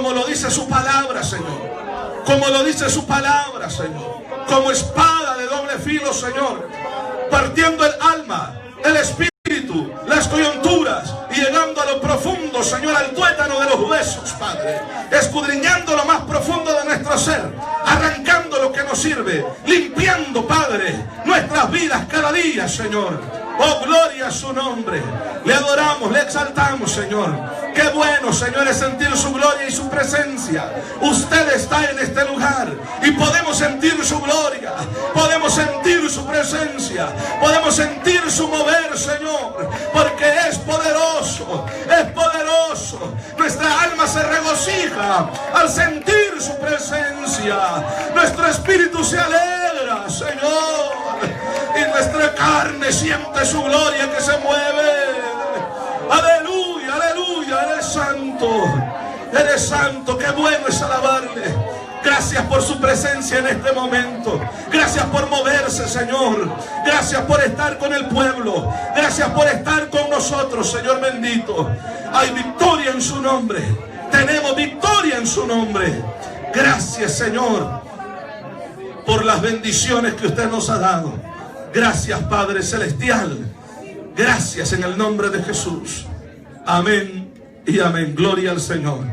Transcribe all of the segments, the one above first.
como lo dice su palabra, Señor. Como lo dice su palabra, Señor. Como espada de doble filo, Señor. Partiendo el alma, el espíritu, las coyunturas y llegando a lo profundo, Señor, al tuétano de los huesos, Padre. Escudriñando lo más profundo de nuestro ser. Arrancando lo que nos sirve. Limpiando, Padre, nuestras vidas cada día, Señor. Oh, gloria a su nombre. Le adoramos, le exaltamos, Señor. Qué bueno, Señor, es sentir su gloria y su presencia. Usted está en este lugar y podemos sentir su gloria. Podemos sentir su presencia. Podemos sentir su mover, Señor. Porque es poderoso. Es poderoso. Nuestra alma se regocija al sentir su presencia. Nuestro espíritu se alegra, Señor. Y nuestra carne siente su gloria que se mueve. Aleluya, aleluya, eres santo. Eres santo, qué bueno es alabarle. Gracias por su presencia en este momento. Gracias por moverse, Señor. Gracias por estar con el pueblo. Gracias por estar con nosotros, Señor bendito. Hay victoria en su nombre. Tenemos victoria en su nombre. Gracias, Señor, por las bendiciones que usted nos ha dado. Gracias, Padre Celestial. Gracias en el nombre de Jesús. Amén y amén. Gloria al Señor.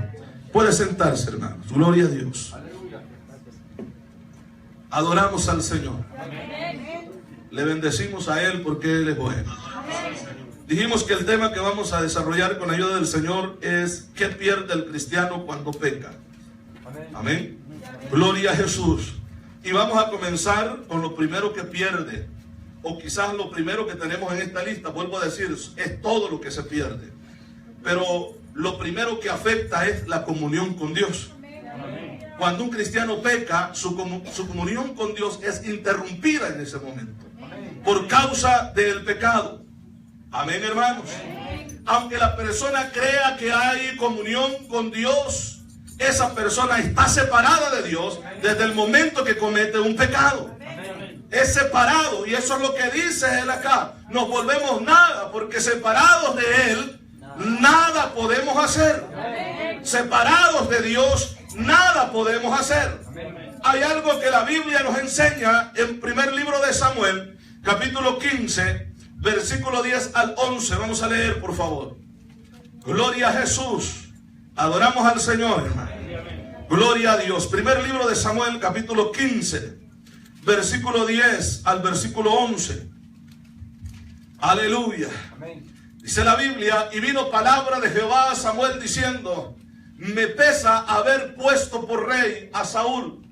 Puede sentarse, hermanos. Gloria a Dios. Adoramos al Señor. Le bendecimos a Él porque Él es bueno. Dijimos que el tema que vamos a desarrollar con ayuda del Señor es ¿qué pierde el cristiano cuando peca? Amén. Gloria a Jesús. Y vamos a comenzar con lo primero que pierde. O quizás lo primero que tenemos en esta lista, vuelvo a decir, es todo lo que se pierde. Pero lo primero que afecta es la comunión con Dios. Cuando un cristiano peca, su comunión con Dios es interrumpida en ese momento. Por causa del pecado. Amén, hermanos. Aunque la persona crea que hay comunión con Dios, esa persona está separada de Dios desde el momento que comete un pecado. Es separado, y eso es lo que dice él acá. Nos volvemos nada, porque separados de él nada podemos hacer. Separados de Dios nada podemos hacer. Hay algo que la Biblia nos enseña en primer libro de Samuel, capítulo 15, versículo 10 al 11. Vamos a leer, por favor. Gloria a Jesús. Adoramos al Señor, hermano. Gloria a Dios. Primer libro de Samuel, capítulo 15, versículo 10 al versículo 11. Aleluya. Dice la Biblia: y vino palabra de Jehová a Samuel diciendo: me pesa haber puesto por rey a Saúl,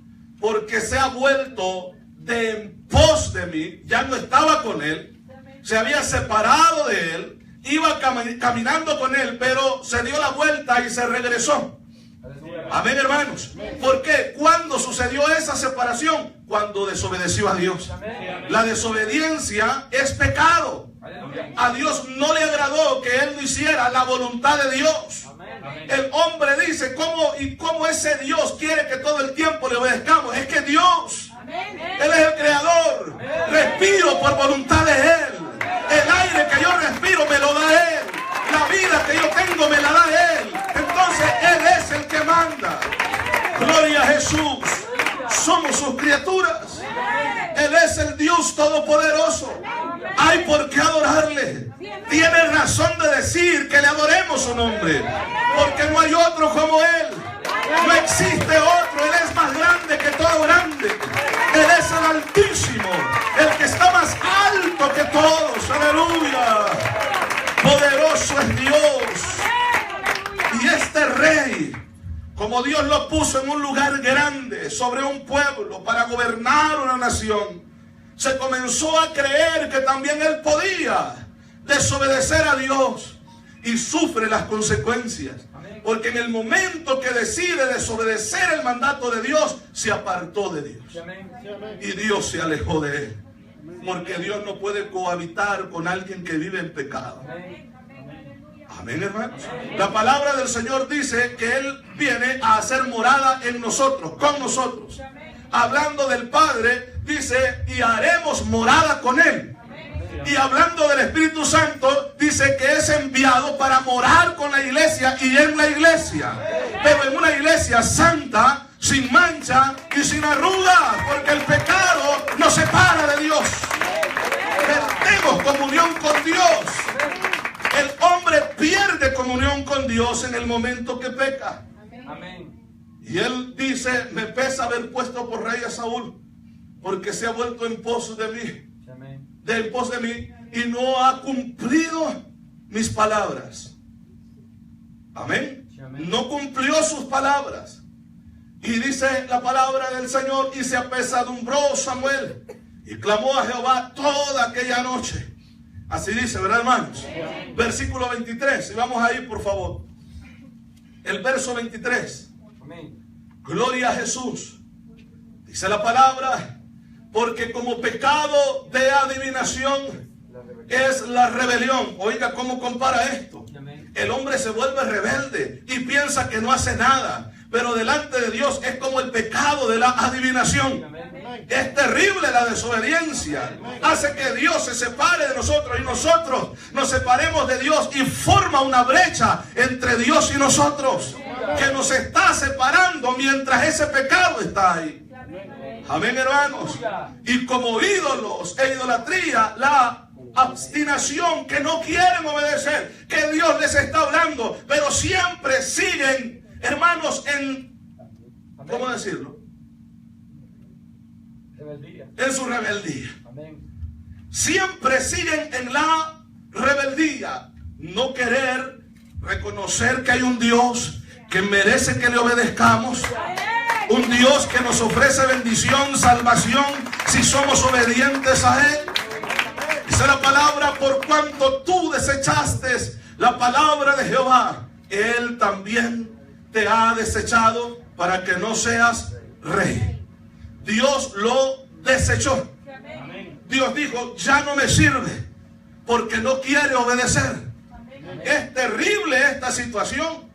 porque se ha vuelto de en pos de mí. Ya no estaba con él, se había separado de él, iba caminando con él, pero se dio la vuelta y se regresó. Amén, hermanos. ¿Por qué? ¿Cuándo sucedió esa separación? Cuando desobedeció a Dios. La desobediencia es pecado. A Dios no le agradó que él no hiciera la voluntad de Dios. El hombre dice: ¿cómo ese Dios quiere que todo el tiempo le obedezcamos? Es que Dios, Él es el creador. Respiro por voluntad de Él. El aire que yo respiro me lo da Él. La vida que yo tengo me la da Él. Entonces Él es el que manda. Gloria a Jesús. Somos sus criaturas. Él es el Dios todopoderoso. Hay por qué adorarle. Tiene razón de decir que le adoremos su nombre, porque no hay otro como Él. No existe otro. Él es más grande que todo grande. Él es el Altísimo, el que está más alto que todos. Aleluya. Poderoso es Dios. Y este rey, como Dios lo puso en un lugar grande sobre un pueblo para gobernar una nación, se comenzó a creer que también él podía desobedecer a Dios, y sufre las consecuencias. Porque en el momento que decide desobedecer el mandato de Dios, se apartó de Dios. Y Dios se alejó de él. Porque Dios no puede cohabitar con alguien que vive en pecado. Amén, hermanos. La palabra del Señor dice que Él viene a hacer morada en nosotros, con nosotros. Hablando del Padre, dice: y haremos morada con Él. Y hablando del Espíritu Santo, dice que es enviado para morar con la iglesia y en la iglesia. Pero en una iglesia santa, sin mancha y sin arrugas, porque el pecado nos separa de Dios. Perdemos comunión con Dios. El hombre pierde comunión con Dios en el momento que peca. Amén. Y él dice, me pesa haber puesto por rey a Saúl, porque se ha vuelto en pos de mí, en pos de mí, y no ha cumplido mis palabras. Amén. No cumplió sus palabras. Y dice la palabra del Señor, y se apesadumbró Samuel y clamó a Jehová toda aquella noche. Así dice, ¿verdad, hermanos? Amén. Versículo 23, y vamos ahí, por favor. El verso 23. Amén. Gloria a Jesús. Dice la palabra, porque como pecado de adivinación es la rebelión. Oiga cómo compara esto. El hombre se vuelve rebelde y piensa que no hace nada, pero delante de Dios es como el pecado de la adivinación. Es terrible la desobediencia. Hace que Dios se separe de nosotros y nosotros nos separemos de Dios, y forma una brecha entre Dios y nosotros que nos está separando mientras ese pecado está ahí. Amén, hermanos. Y como ídolos e idolatría, la obstinación, que no quieren obedecer, que Dios les está hablando, pero siempre siguen, hermanos, en, ¿cómo decirlo? Rebeldía. En su rebeldía. Amén. Siempre siguen en la rebeldía. No querer reconocer que hay un Dios que merece que le obedezcamos. Un Dios que nos ofrece bendición, salvación, si somos obedientes a Él. Dice la palabra, por cuanto tú desechaste la palabra de Jehová, Él también te ha desechado para que no seas rey. Dios lo desechó. Dios dijo, ya no me sirve, porque no quiere obedecer. Es terrible esta situación.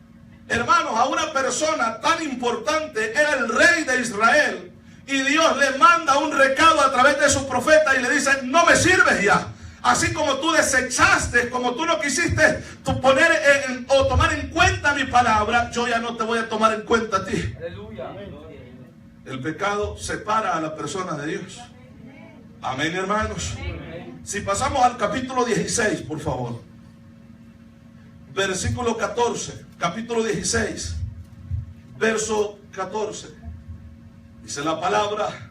Hermanos, a una persona tan importante, era el rey de Israel, y Dios le manda un recado a través de su profeta y le dice, no me sirves ya. Así como tú desechaste, como tú no quisiste poner o tomar en cuenta mi palabra, yo ya no te voy a tomar en cuenta a ti. Aleluya. El pecado separa a la persona de Dios. Amén, hermanos. Si pasamos al capítulo 16, por favor. Versículo 14, capítulo 16, verso 14. Dice la palabra,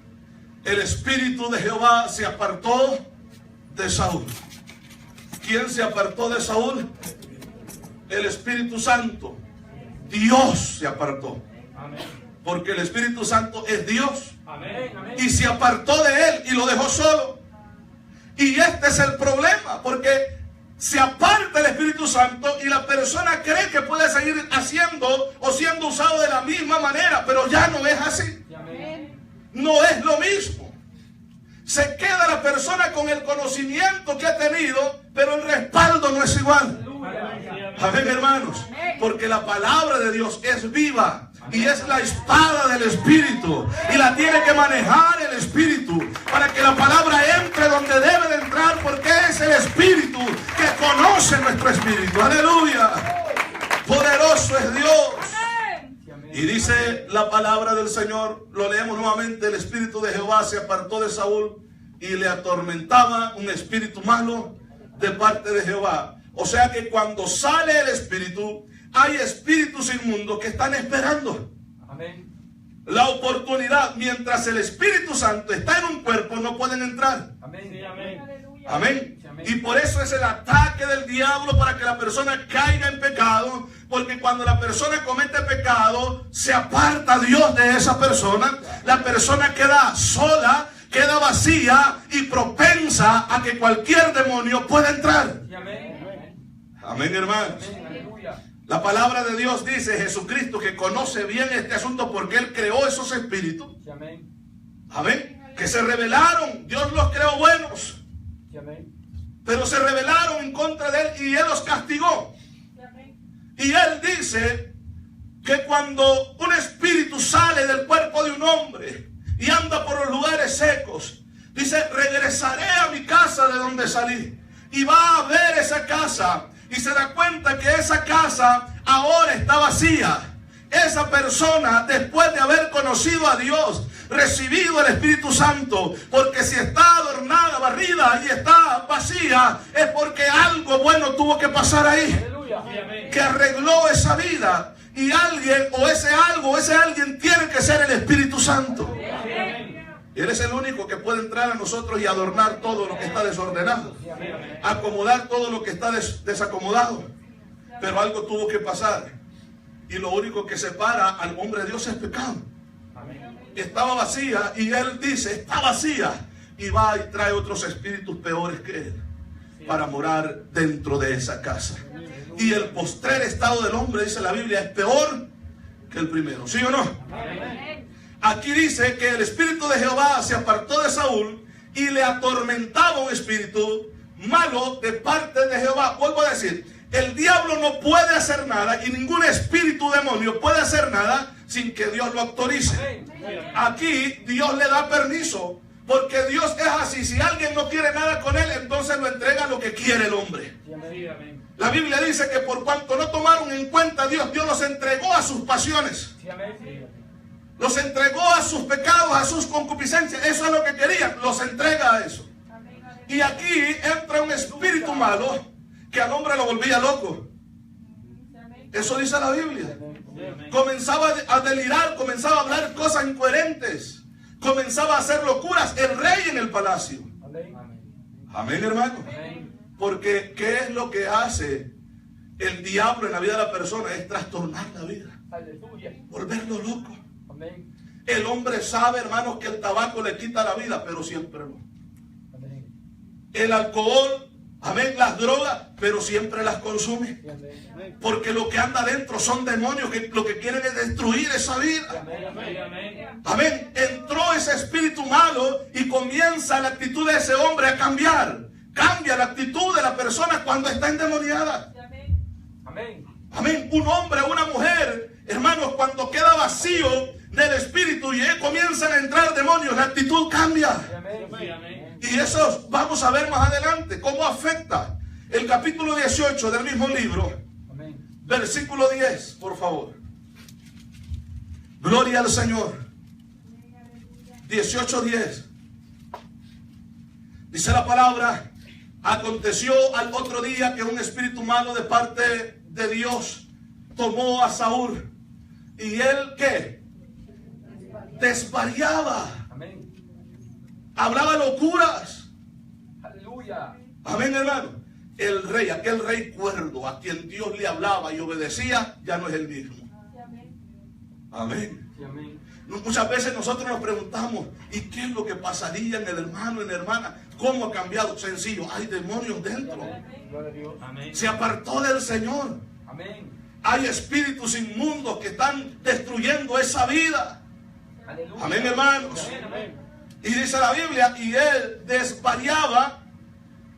el espíritu de Jehová se apartó de Saúl. ¿Quién se apartó de Saúl? El Espíritu Santo. Dios se apartó. Amén. Porque el Espíritu Santo es Dios. Amén. Amén. Y se apartó de él y lo dejó solo. Y este es el problema, porque se aparta el Espíritu Santo y la persona cree que puede seguir haciendo o siendo usado de la misma manera, pero ya no es así. Amén. No es lo mismo. Se queda la persona con el conocimiento que ha tenido, pero el respaldo no es igual. Amén, hermanos. Porque la palabra de Dios es viva y es la espada del Espíritu, y la tiene que manejar el Espíritu para que la palabra entre donde debe de entrar, porque es el Espíritu que conoce nuestro espíritu. Aleluya. Poderoso es Dios. Y dice la palabra del Señor, lo leemos nuevamente, el espíritu de Jehová se apartó de Saúl y le atormentaba un espíritu malo de parte de Jehová. O sea que cuando sale el espíritu, hay espíritus inmundos que están esperando. Amén. La oportunidad. Mientras el Espíritu Santo está en un cuerpo, no pueden entrar. Amén. Sí, amén. Amén. Amén. Y por eso es el ataque del diablo, para que la persona caiga en pecado, porque cuando la persona comete pecado, se aparta Dios de esa persona. La persona queda sola, queda vacía y propensa a que cualquier demonio pueda entrar. Sí, amén. Amén, hermanos. Amén. Aleluya. La palabra de Dios dice, Jesucristo, que conoce bien este asunto porque Él creó esos espíritus. Sí, amén. Amén. Que se rebelaron. Dios los creó buenos, Sí, amén. pero se rebelaron en contra de Él y Él los castigó. Y Él dice que cuando un espíritu sale del cuerpo de un hombre y anda por los lugares secos, dice, regresaré a mi casa de donde salí. Y va a ver esa casa y se da cuenta que esa casa ahora está vacía. esa persona, después de haber conocido a Dios, recibido el Espíritu Santo, porque si está adornada, barrida y está vacía, es porque algo bueno tuvo que pasar ahí, Aleluya. Amén. que arregló esa vida. Y alguien, o ese algo, ese alguien tiene que ser el Espíritu Santo. Amén. Él es el único que puede entrar a nosotros y adornar todo lo que está desordenado, Amén. acomodar todo lo que está desacomodado. Pero algo tuvo que pasar, y lo único que separa al hombre de Dios es pecado. Amén. Estaba vacía, y él dice, está vacía, y va y trae otros espíritus peores que él para morar dentro de esa casa. Y el postrer estado del hombre, dice la Biblia, es peor que el primero. ¿Sí o no? Amén. Aquí dice que el espíritu de Jehová se apartó de Saúl y le atormentaba un espíritu malo de parte de Jehová. Vuelvo a decir, el diablo no puede hacer nada, y ningún espíritu demonio puede hacer nada sin que Dios lo autorice. Aquí Dios le da permiso, porque Dios es así. Si alguien no quiere nada con él, entonces lo entrega lo que quiere el hombre. Sí, amén. La Biblia dice que por cuanto no tomaron en cuenta a Dios, Dios los entregó a sus pasiones, Sí, amén. Sí. los entregó a sus pecados, a sus concupiscencias. Eso es lo que querían, los entrega a eso. Y aquí entra un espíritu malo que al hombre lo volvía loco. Eso dice la Biblia. Comenzaba a delirar, comenzaba a hablar cosas incoherentes, comenzaba a hacer locuras. El rey en el palacio. Amén. Amén, hermano. Amén. Porque ¿qué es lo que hace el diablo en la vida de la persona? Es trastornar la vida, Aleluya. volverlo loco. Amén. El hombre sabe, hermanos, que el tabaco le quita la vida, pero siempre no. Amén. El alcohol, amén, las drogas, pero siempre las consume. Sí, amén. Porque lo que anda adentro son demonios que lo que quieren es destruir esa vida. Amén. Amén. Amén. Entró ese espíritu malo y comienza la actitud de ese hombre a cambiar. Cambia la actitud de la persona cuando está endemoniada. Amén. Amén. Un hombre o una mujer, hermanos, cuando queda vacío del espíritu y comienzan a entrar demonios, la actitud cambia. Amén. Y eso vamos a ver más adelante, cómo afecta. El capítulo 18 del mismo libro, Amén. versículo 10, por favor. Gloria al Señor. 18:10. Dice la palabra: aconteció al otro día que un espíritu malo de parte de Dios tomó a Saúl. Y él, ¿qué? Desvariaba. Amén. Hablaba locuras. Aleluya. Amén, hermano. El rey, aquel rey cuerdo a quien Dios le hablaba y obedecía, ya no es el mismo. Amén. Sí, amén. Muchas veces nosotros nos preguntamos, ¿y qué es lo que pasaría en el hermano, en la hermana? ¿Cómo ha cambiado? Sencillo, hay demonios dentro. Gloria a Dios. Amén. Se apartó del Señor. Amén. Hay espíritus inmundos que están destruyendo esa vida. Aleluya. Amén, hermanos. Amén. Amén. Y dice la Biblia, y él desvariaba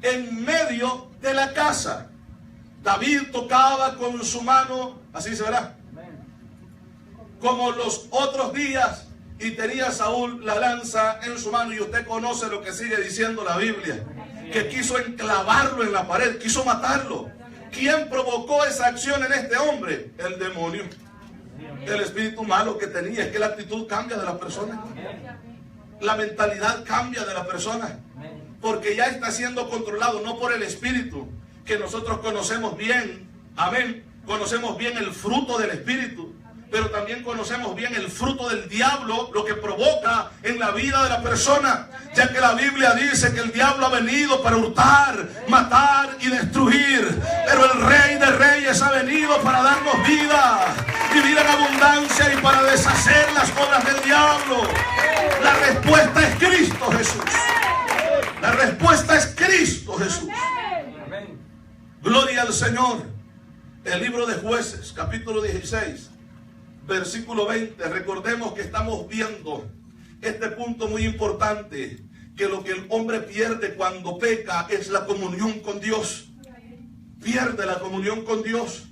en medio de la casa. David tocaba con su mano, así se verá, Amén. como los otros días, y tenía Saúl la lanza en su mano. Y usted conoce lo que sigue diciendo la Biblia, que quiso enclavarlo en la pared, quiso matarlo. ¿Quién provocó esa acción en este hombre? El demonio, el espíritu malo que tenía. Es que la actitud cambia de la persona, la mentalidad cambia de la persona, porque ya está siendo controlado no por el espíritu, que nosotros conocemos bien. Amén. Conocemos bien el fruto del espíritu, pero también conocemos bien el fruto del diablo, lo que provoca en la vida de la persona, ya que la Biblia dice que el diablo ha venido para hurtar, matar y destruir, pero el Rey de Reyes ha venido para darnos vida, vivir en abundancia, y para deshacer las obras del diablo. La respuesta es Cristo Jesús. La respuesta es Cristo Jesús. Amén. Gloria al Señor. El libro de Jueces, capítulo 16, versículo 20. Recordemos que estamos viendo este punto muy importante, que lo que el hombre pierde cuando peca es la comunión con Dios. Pierde la comunión con Dios.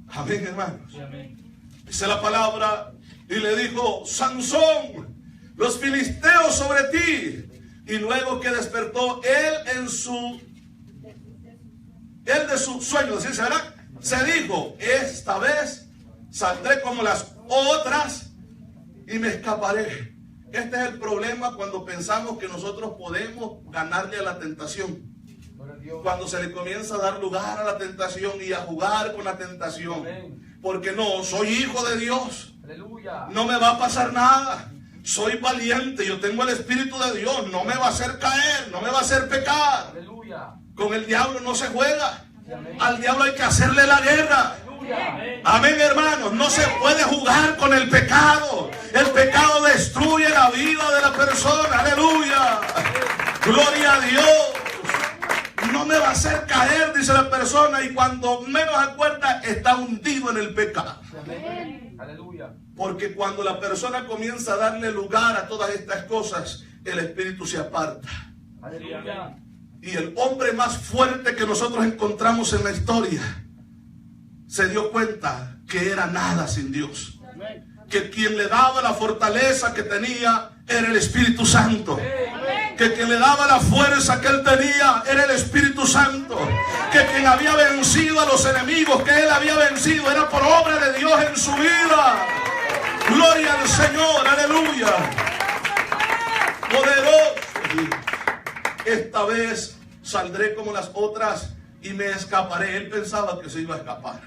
Amén, hermanos. Sí, amén. Dice la palabra, y le dijo: Sansón, los filisteos sobre ti. Y luego que despertó él de su sueño, ¿sí será? Se dijo: esta vez Saldré como las otras y me escaparé. Este es el problema cuando pensamos que nosotros podemos ganarle a la tentación. Cuando se le comienza a dar lugar a la tentación y a jugar con la tentación. Porque no, soy hijo de Dios. No me va a pasar nada. Soy valiente, yo tengo el Espíritu de Dios. No me va a hacer caer, no me va a hacer pecar. Con el diablo no se juega. Al diablo hay que hacerle la guerra. Amén, hermanos. No se puede jugar con el pecado. El pecado destruye la vida de la persona. Aleluya. Gloria a Dios. No me va a hacer caer, dice la persona, y cuando menos acuerda está hundido en el pecado. Aleluya. Porque cuando la persona comienza a darle lugar a todas estas cosas, el espíritu se aparta. Aleluya. Y el hombre más fuerte que nosotros encontramos en la historia se dio cuenta que era nada sin Dios. Que quien le daba la fortaleza que tenía era el Espíritu Santo. Que quien le daba la fuerza que él tenía era el Espíritu Santo. Que quien había vencido a los enemigos que él había vencido era por obra de Dios en su vida. Gloria al Señor, aleluya. Poderoso. Esta vez saldré como las otras y me escaparé. Él pensaba que se iba a escapar,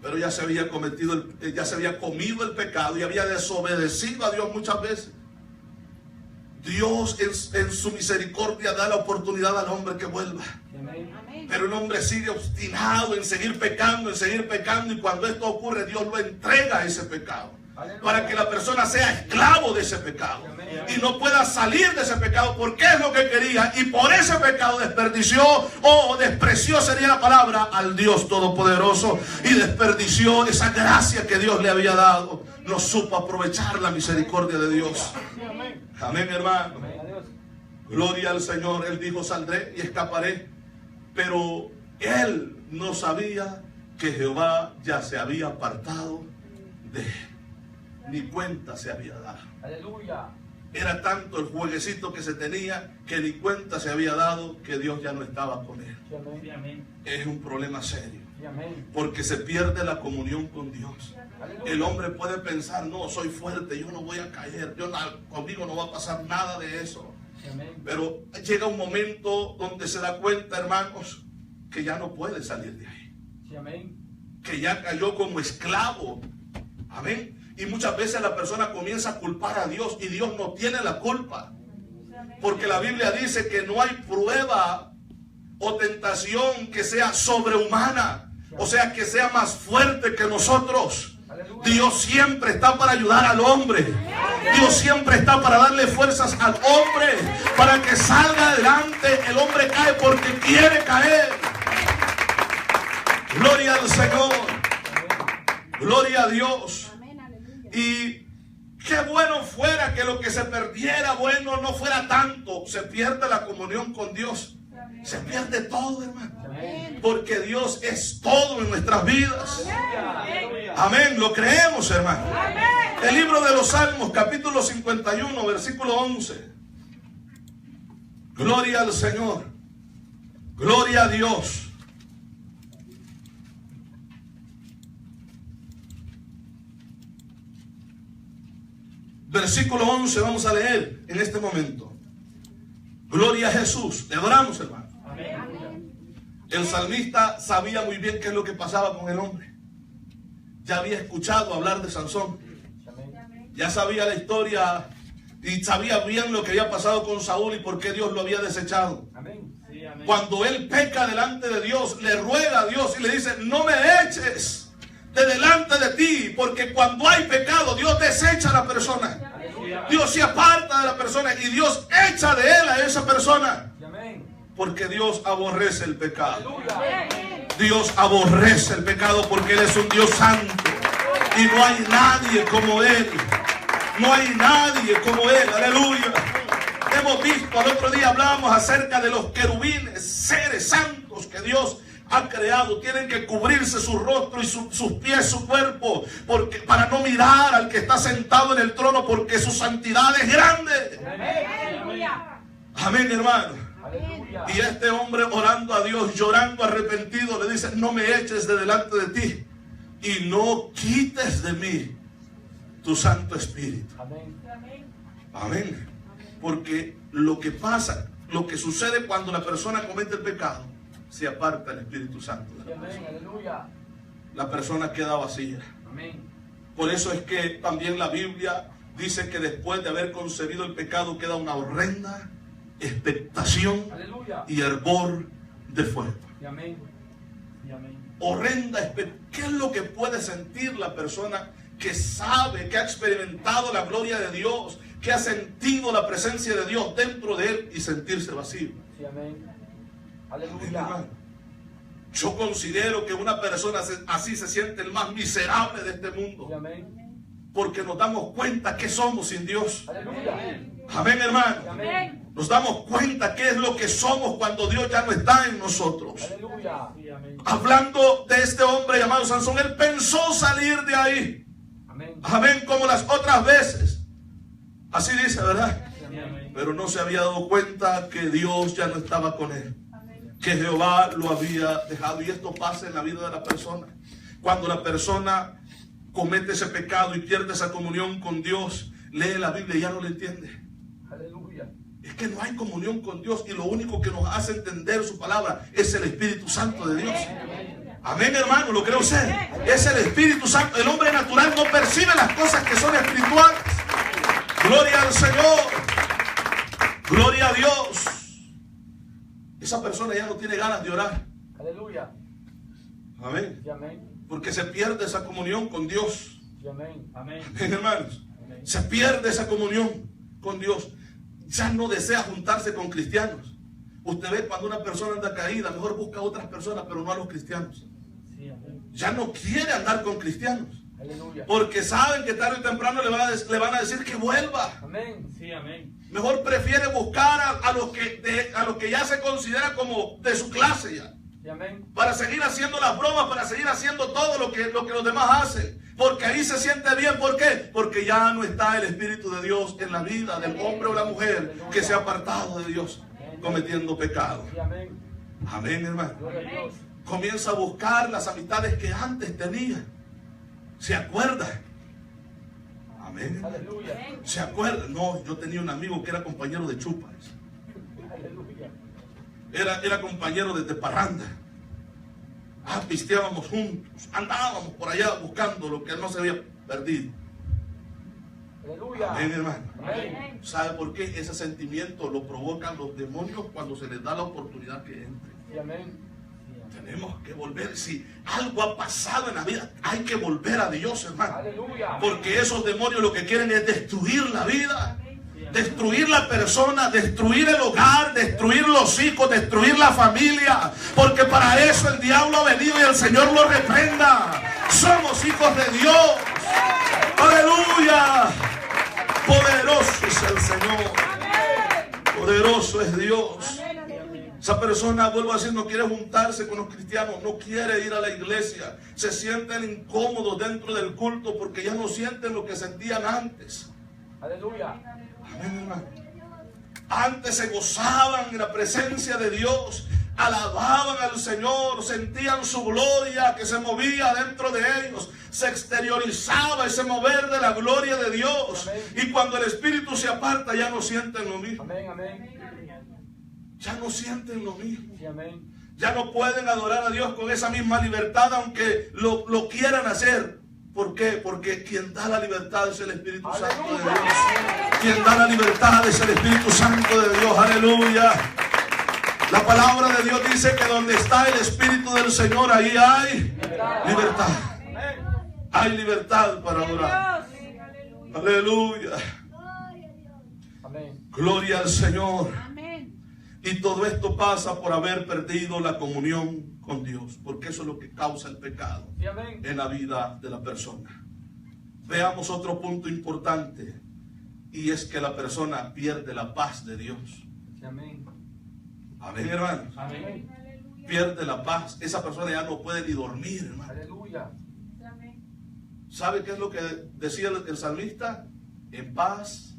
pero ya se había comido el pecado y había desobedecido a Dios muchas veces. Dios en su misericordia da la oportunidad al hombre que vuelva. Pero el hombre sigue obstinado en seguir pecando, y cuando esto ocurre, Dios lo entrega a ese pecado. Para que la persona sea esclavo de ese pecado y no pueda salir de ese pecado porque es lo que quería, y por ese pecado desperdició o despreció, sería la palabra, al Dios Todopoderoso, y desperdició esa gracia que Dios le había dado. No supo aprovechar la misericordia de Dios. Amén, hermano. Gloria al Señor. Él dijo: saldré y escaparé. Pero él no sabía que Jehová ya se había apartado de él. Ni cuenta se había dado. Aleluya. Era tanto el jueguecito que se tenía que ni cuenta se había dado que Dios ya no estaba con él. Es un problema serio. Porque se pierde la comunión con Dios. El hombre puede pensar: no, soy fuerte, yo no voy a caer, conmigo no va a pasar nada de eso. Pero llega un momento donde se da cuenta, hermanos, que ya no puede salir de ahí. Que ya cayó como esclavo. Amén. Y muchas veces la persona comienza a culpar a Dios, y Dios no tiene la culpa. Porque la Biblia dice que no hay prueba o tentación que sea sobrehumana, o sea, que sea más fuerte que nosotros. Dios siempre está para ayudar al hombre. Dios siempre está para darle fuerzas al hombre, para que salga adelante. El hombre cae porque quiere caer. Gloria al Señor. Gloria a Dios. Y qué bueno fuera que lo que se perdiera, bueno, no fuera tanto. Se pierde la comunión con Dios. Se pierde todo, hermano. Porque Dios es todo en nuestras vidas. Amén. Lo creemos, hermano. El libro de los Salmos, capítulo 51, versículo 11. Gloria al Señor. Gloria a Dios. Versículo 11 vamos a leer en este momento. Gloria a Jesús. Le adoramos, hermano. El salmista sabía muy bien qué es lo que pasaba con el hombre. Ya había escuchado hablar de Sansón. Ya sabía la historia y sabía bien lo que había pasado con Saúl y por qué Dios lo había desechado. Cuando él peca delante de Dios, le ruega a Dios y le dice: no me eches de delante de ti, porque cuando hay pecado, Dios desecha a la persona. Dios se aparta de la persona y Dios echa de él a esa persona. Porque Dios aborrece el pecado. Dios aborrece el pecado porque Él es un Dios santo. Y no hay nadie como Él. No hay nadie como Él. Aleluya. Hemos visto, al otro día hablábamos acerca de los querubines, seres santos que Dios ha creado. Tienen que cubrirse su rostro y sus pies, su cuerpo, para no mirar al que está sentado en el trono, porque su santidad es grande. Amén, hermano. Y este hombre, orando a Dios, llorando arrepentido, le dice: no me eches de delante de ti, y no quites de mí tu Santo Espíritu. Amén. Amén. Porque lo que pasa, lo que sucede cuando la persona comete el pecado, se aparta el Espíritu Santo de la Amén. persona. Aleluya. La persona queda vacía. Amén. Por eso es que también la Biblia dice que después de haber concebido el pecado queda una horrenda expectación Aleluya. y hervor de fuego. Y amén. Y amén. Horrenda expectación. ¿Qué es lo que puede sentir la persona que sabe, que ha experimentado la gloria de Dios, que ha sentido la presencia de Dios dentro de él y sentirse vacío? Sí, amén. Amén, Aleluya. hermano. Yo considero que una persona así se siente el más miserable de este mundo, Sí, amén. porque nos damos cuenta que somos sin Dios. Aleluya. Amén, hermano. Amén. Nos damos cuenta qué es lo que somos cuando Dios ya no está en nosotros. Aleluya. Sí, amén. Hablando de este hombre llamado Sansón, él pensó salir de ahí. Amén. Amén, como las otras veces. Así dice, ¿verdad? Sí, amén. Pero no se había dado cuenta que Dios ya no estaba con él, que Jehová lo había dejado. Y esto pasa en la vida de la persona. Cuando la persona comete ese pecado y pierde esa comunión con Dios, lee la Biblia y ya no le entiende. Aleluya. Es que no hay comunión con Dios y lo único que nos hace entender su palabra es el Espíritu Santo de Dios. Amén, hermano, ¿lo cree usted? Es el Espíritu Santo. El hombre natural no percibe las cosas que son espirituales. Gloria al Señor. Gloria a Dios. Esa persona ya no tiene ganas de orar. Aleluya. Amén. Sí, amén. Porque se pierde esa comunión con Dios. Sí, amén. Amén. Amén, hermanos. Se pierde esa comunión con Dios. Ya no desea juntarse con cristianos. Usted ve cuando una persona anda caída, mejor busca a otras personas, pero no a los cristianos. Sí, amén. Ya no quiere andar con cristianos. Aleluya. Porque saben que tarde o temprano le van a decir que vuelva. Amén. Sí, amén. Mejor prefiere buscar a los que ya se considera como de su clase ya. Sí, amén. Para seguir haciendo las bromas, para seguir haciendo todo lo que los demás hacen. Porque ahí se siente bien. ¿Por qué? Porque ya no está el Espíritu de Dios en la vida del hombre o la mujer que se ha apartado de Dios cometiendo pecado. Sí, amén. Amén, hermano. Gloria a Dios. Comienza a buscar las amistades que antes tenía. ¿Se acuerda? Amén, hermano. Aleluya. ¿Se acuerda? No, yo tenía un amigo que era compañero de chupas. Aleluya. Era compañero de parranda. Pisteábamos juntos. Andábamos por allá buscando lo que no se había perdido. Aleluya. Amén, hermano. Amén. ¿Sabe por qué? Ese sentimiento lo provocan los demonios cuando se les da la oportunidad que entre. Sí, amén. Tenemos que volver. Si algo ha pasado en la vida, hay que volver a Dios, hermano. Aleluya. Porque esos demonios lo que quieren es destruir la vida, destruir la persona, destruir el hogar, destruir los hijos, destruir la familia. Porque para eso el diablo ha venido y el Señor lo reprenda. Somos hijos de Dios. Aleluya. Poderoso es el Señor. Poderoso es Dios. Esa persona, vuelvo a decir, no quiere juntarse con los cristianos, no quiere ir a la iglesia. Se sienten incómodos dentro del culto porque ya no sienten lo que sentían antes. Aleluya. Amén, hermano. Antes se gozaban en la presencia de Dios, alababan al Señor, sentían su gloria que se movía dentro de ellos, se exteriorizaba ese mover de la gloria de Dios. Y cuando el Espíritu se aparta ya no sienten lo mismo. Amén, amén. Ya no sienten lo mismo. Sí, amén. Ya no pueden adorar a Dios con esa misma libertad aunque lo quieran hacer. ¿Por qué? Porque quien da la libertad es el Espíritu Santo de Dios. Quien da la libertad es el Espíritu Santo de Dios. Aleluya. La palabra de Dios dice que donde está el Espíritu del Señor, ahí hay libertad. Hay libertad para adorar. Aleluya. Amén. Gloria al Señor. Amén. Y todo esto pasa por haber perdido la comunión con Dios, porque eso es lo que causa el pecado Sí, amén. en la vida de la persona. Veamos otro punto importante, y es que la persona pierde la paz de Dios. Sí, amén. Amén, hermanos. Amén. Pierde la paz. Esa persona ya no puede ni dormir, hermano. Aleluya. ¿Sabe qué es lo que decía el salmista? En paz.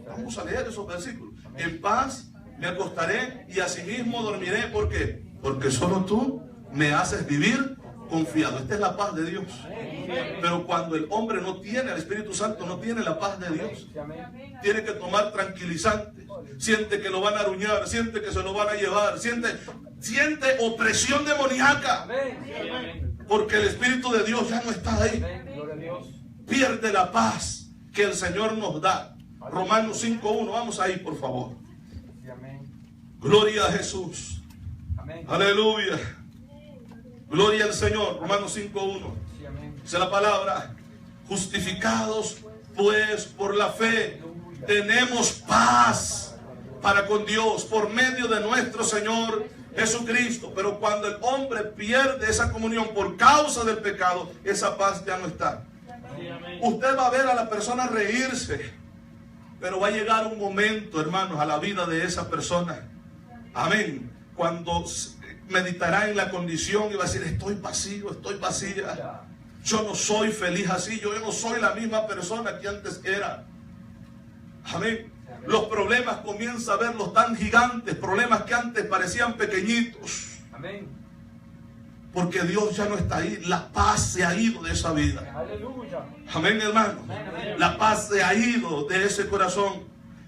Vamos a leer esos versículos. En paz me acostaré y asimismo dormiré. ¿Por qué? Porque solo tú me haces vivir confiado. Esta es la paz de Dios. Pero cuando el hombre no tiene al Espíritu Santo, no tiene la paz de Dios. Tiene que tomar tranquilizantes. Siente que lo van a aruñar, siente que se lo van a llevar, siente opresión demoníaca. Porque el Espíritu de Dios ya no está ahí. Pierde la paz que el Señor nos da. Romanos 5:1, vamos ahí por favor. Gloria a Jesús. Aleluya. Gloria al Señor. Romanos 5:1. Dice la palabra: justificados pues por la fe, tenemos paz para con Dios por medio de nuestro Señor Jesucristo. Pero cuando el hombre pierde esa comunión por causa del pecado, esa paz ya no está. Usted va a ver a la persona reírse, pero va a llegar un momento, hermanos, a la vida de esa persona, amén, cuando meditará en la condición y va a decir: estoy vacío, estoy vacía, yo no soy feliz así, yo no soy la misma persona que antes era. Amén. Los problemas comienza a verlos tan gigantes, problemas que antes parecían pequeñitos. Amén. Porque Dios ya no está ahí, la paz se ha ido de esa vida. Aleluya. Amén, hermano. La paz se ha ido de ese corazón.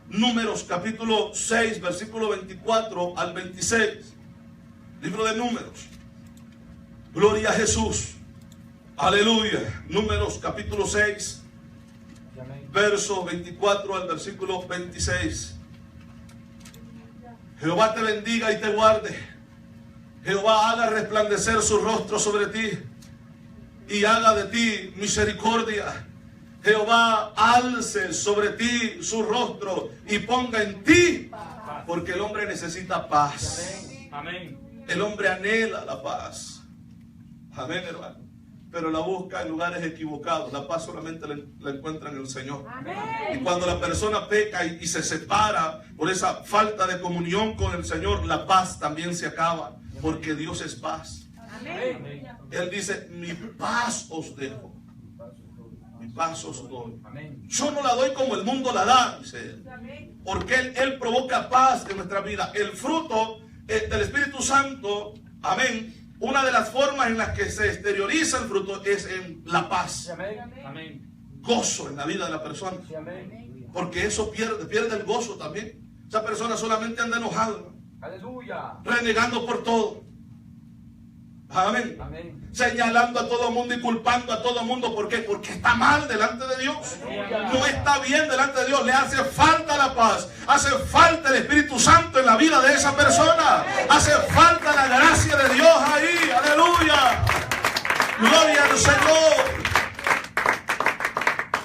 Números capítulo 6, versículo 24 al 26. Libro de Números. Gloria a Jesús. Aleluya. Números capítulo 6. Verso 24 al versículo 26. Jehová te bendiga y te guarde. Jehová haga resplandecer su rostro sobre ti y haga de ti misericordia. Jehová alce sobre ti su rostro y ponga en ti, porque el hombre necesita paz. Amén. El hombre anhela la paz. Amén, hermano. Pero la busca en lugares equivocados. La paz solamente la encuentra en el Señor. Amén. Y cuando la persona peca y se separa por esa falta de comunión con el Señor, la paz también se acaba, porque Dios es paz. Amén. Él dice: mi paz os dejo, mi paz os doy. Amén. Yo no la doy como el mundo la da, dice Él, porque Él provoca paz en nuestra vida. El fruto del Espíritu Santo, amén, una de las formas en las que se exterioriza el fruto es en la paz. Amén. Gozo en la vida de la persona. Porque eso pierde el gozo también. Esa persona solamente anda enojada. Aleluya. Renegando por todo. Amén. Amén. Señalando a todo mundo y culpando a todo mundo. ¿Por qué? Porque está mal delante de Dios. Aleluya. No está bien delante de Dios. Le hace falta la paz. Hace falta el Espíritu Santo en la vida de esa persona. Hace falta la gracia de Dios ahí. Aleluya. Gloria al Señor.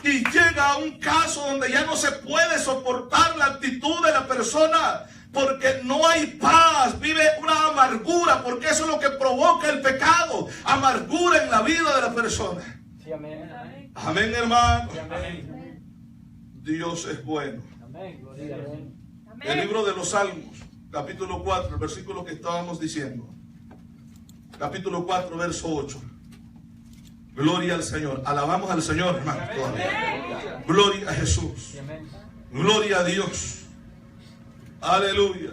Y llega a un caso donde ya no se puede soportar la actitud de la persona, porque no hay paz, vive una amargura, porque eso es lo que provoca el pecado, amargura en la vida de la persona. Sí, amén. Amén, hermano. Sí, amén. Dios es bueno. Amén. El libro de los Salmos, capítulo 4, el versículo que estábamos diciendo. Capítulo 4, verso 8. Gloria al Señor. Alabamos al Señor, hermano. Gloria a Jesús. Gloria a Dios. Aleluya.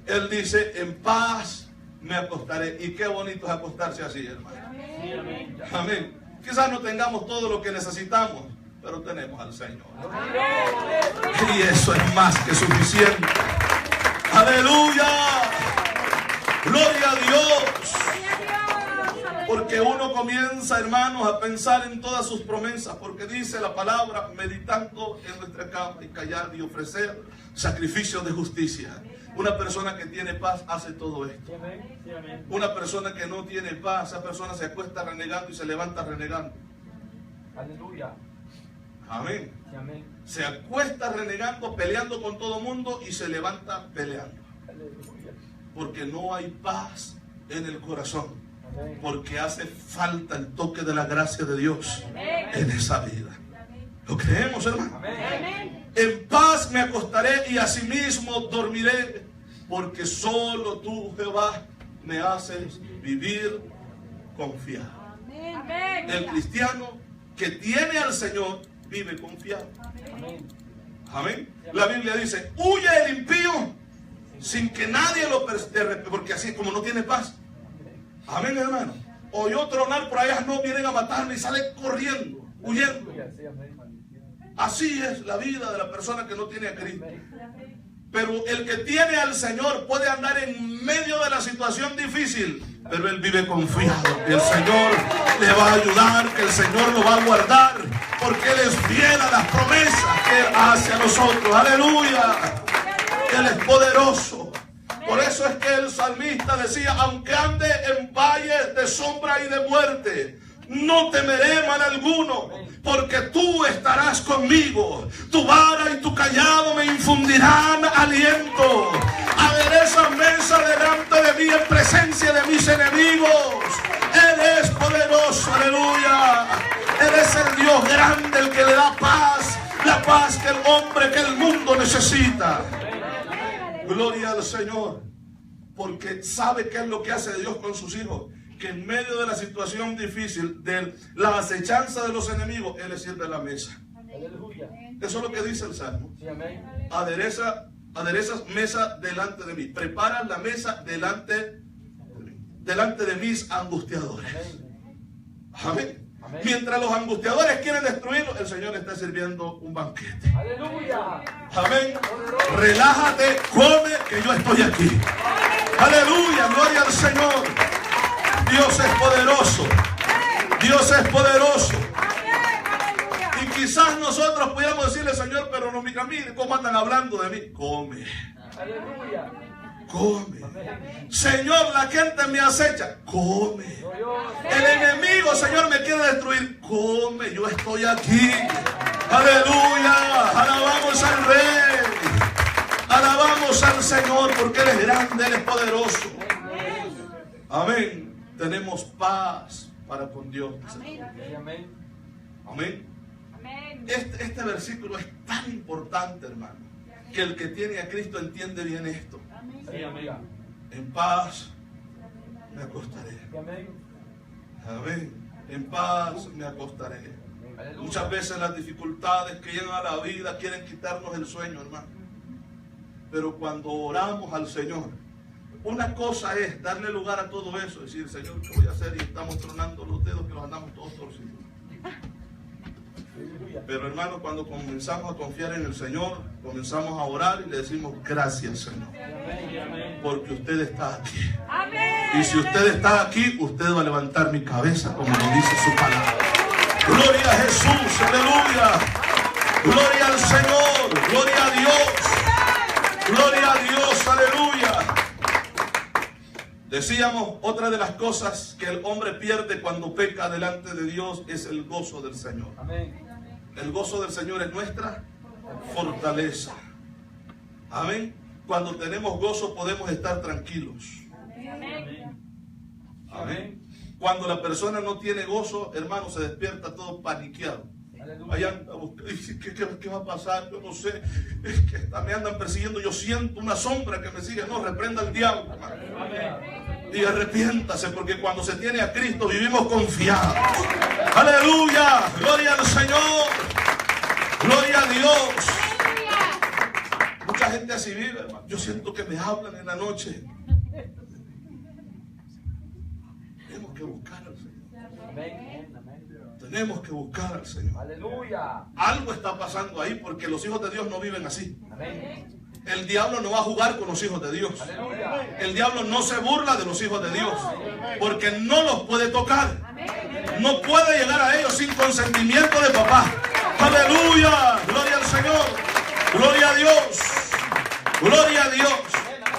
Él dice: en paz me acostaré. Y qué bonito es acostarse así, hermano. Amén. Amén. Quizás no tengamos todo lo que necesitamos, pero tenemos al Señor. Y eso es más que suficiente. Aleluya. Gloria a Dios. Porque uno comienza, hermanos, a pensar en todas sus promesas, porque dice la palabra: meditando en nuestra cama y callar y ofrecer sacrificios de justicia. Una persona que tiene paz hace todo esto. Una persona que no tiene paz, esa persona se acuesta renegando y se levanta renegando. Aleluya. Amén. Se acuesta renegando, peleando con todo mundo y se levanta peleando. Porque no hay paz en el corazón. Porque hace falta el toque de la gracia de Dios en esa vida. ¿Lo creemos, hermano? Amén. En paz me acostaré y asimismo dormiré, porque solo tú, Jehová, me haces vivir confiado. Amén. El cristiano que tiene al Señor vive confiado. Amén. Amén. La Biblia dice: huye el impío sin que nadie lo perturbe, porque así como no tiene paz. Amén, hermano. oyó tronar por allá, no, vienen a matarme, y sale corriendo, huyendo. Así es la vida de la persona que no tiene a Cristo. Pero el que tiene al Señor puede andar en medio de la situación difícil, pero él vive confiado que el Señor le va a ayudar, que el Señor lo va a guardar, porque Él es fiel a las promesas que Él hace a nosotros. Aleluya. Él es poderoso. Por eso es que el salmista decía, aunque ande en valles de sombra y de muerte, no temeré mal alguno, porque tú estarás conmigo. Tu vara y tu callado me infundirán aliento. Aderezas mesa delante de mí en presencia de mis enemigos. Él es poderoso, aleluya. Él es el Dios grande, el que le da paz, la paz que el hombre, que el mundo necesita. Gloria al Señor, porque sabe qué es lo que hace Dios con sus hijos. Que en medio de la situación difícil, de la acechanza de los enemigos, Él les sirve la mesa. Eso es lo que dice el Salmo. Aderezas mesa delante de mí. Preparas la mesa delante de mis angustiadores. Amén. Mientras los angustiadores quieren destruirlo, el Señor está sirviendo un banquete. Aleluya. Amén. Relájate, come, que yo estoy aquí. Aleluya, gloria al Señor. Dios es poderoso. Dios es poderoso. Y quizás nosotros pudiéramos decirle, Señor, pero no, mira, mire cómo andan hablando de mí. Come. Aleluya. Come. Señor, la gente me acecha. Come. El enemigo, Señor, me quiere destruir. Come, yo estoy aquí. Aleluya. Alabamos al Rey. Alabamos al Señor, porque Él es grande, Él es poderoso. Amén. Tenemos paz para con Dios. Amén. Amén. Este versículo es tan importante, hermano, que el que tiene a Cristo entiende bien esto. En paz me acostaré. Amén. En paz me acostaré. Muchas veces las dificultades que llegan a la vida quieren quitarnos el sueño, hermano. Pero cuando oramos al Señor, una cosa es darle lugar a todo eso, decir, Señor, ¿qué voy a hacer? Y estamos tronando los dedos que los andamos todos torcidos. Pero hermano, cuando comenzamos a confiar en el Señor, comenzamos a orar y le decimos, gracias, Señor, porque usted está aquí. Y si usted está aquí, usted va a levantar mi cabeza, como lo dice su palabra. Gloria a Jesús, aleluya. Gloria al Señor, gloria a Dios. Gloria a Dios, aleluya. Decíamos, otra de las cosas que el hombre pierde cuando peca delante de Dios es el gozo del Señor. Amén. El gozo del Señor es nuestra fortaleza. Amén. Cuando tenemos gozo podemos estar tranquilos. Amén. Amén. Cuando la persona no tiene gozo, hermano, se despierta todo paniqueado. Allá anda buscando, dice, ¿qué va a pasar? Yo no sé, es que me andan persiguiendo, yo siento una sombra que me sigue. No, reprenda al diablo, hermano. Y arrepiéntase, porque cuando se tiene a Cristo vivimos confiados. Aleluya, gloria al Señor, gloria a Dios. Mucha gente así vive, hermano. Yo siento que me hablan en la noche. Tenemos que buscar al Señor. Amén. Tenemos que buscar al Señor. Aleluya. Algo está pasando ahí, porque los hijos de Dios no viven así. Amén. El diablo no va a jugar con los hijos de Dios. Aleluya. El diablo no se burla de los hijos de Dios, porque no los puede tocar. No puede llegar a ellos sin consentimiento de papá. Aleluya. Gloria al Señor. Gloria a Dios. Gloria a Dios.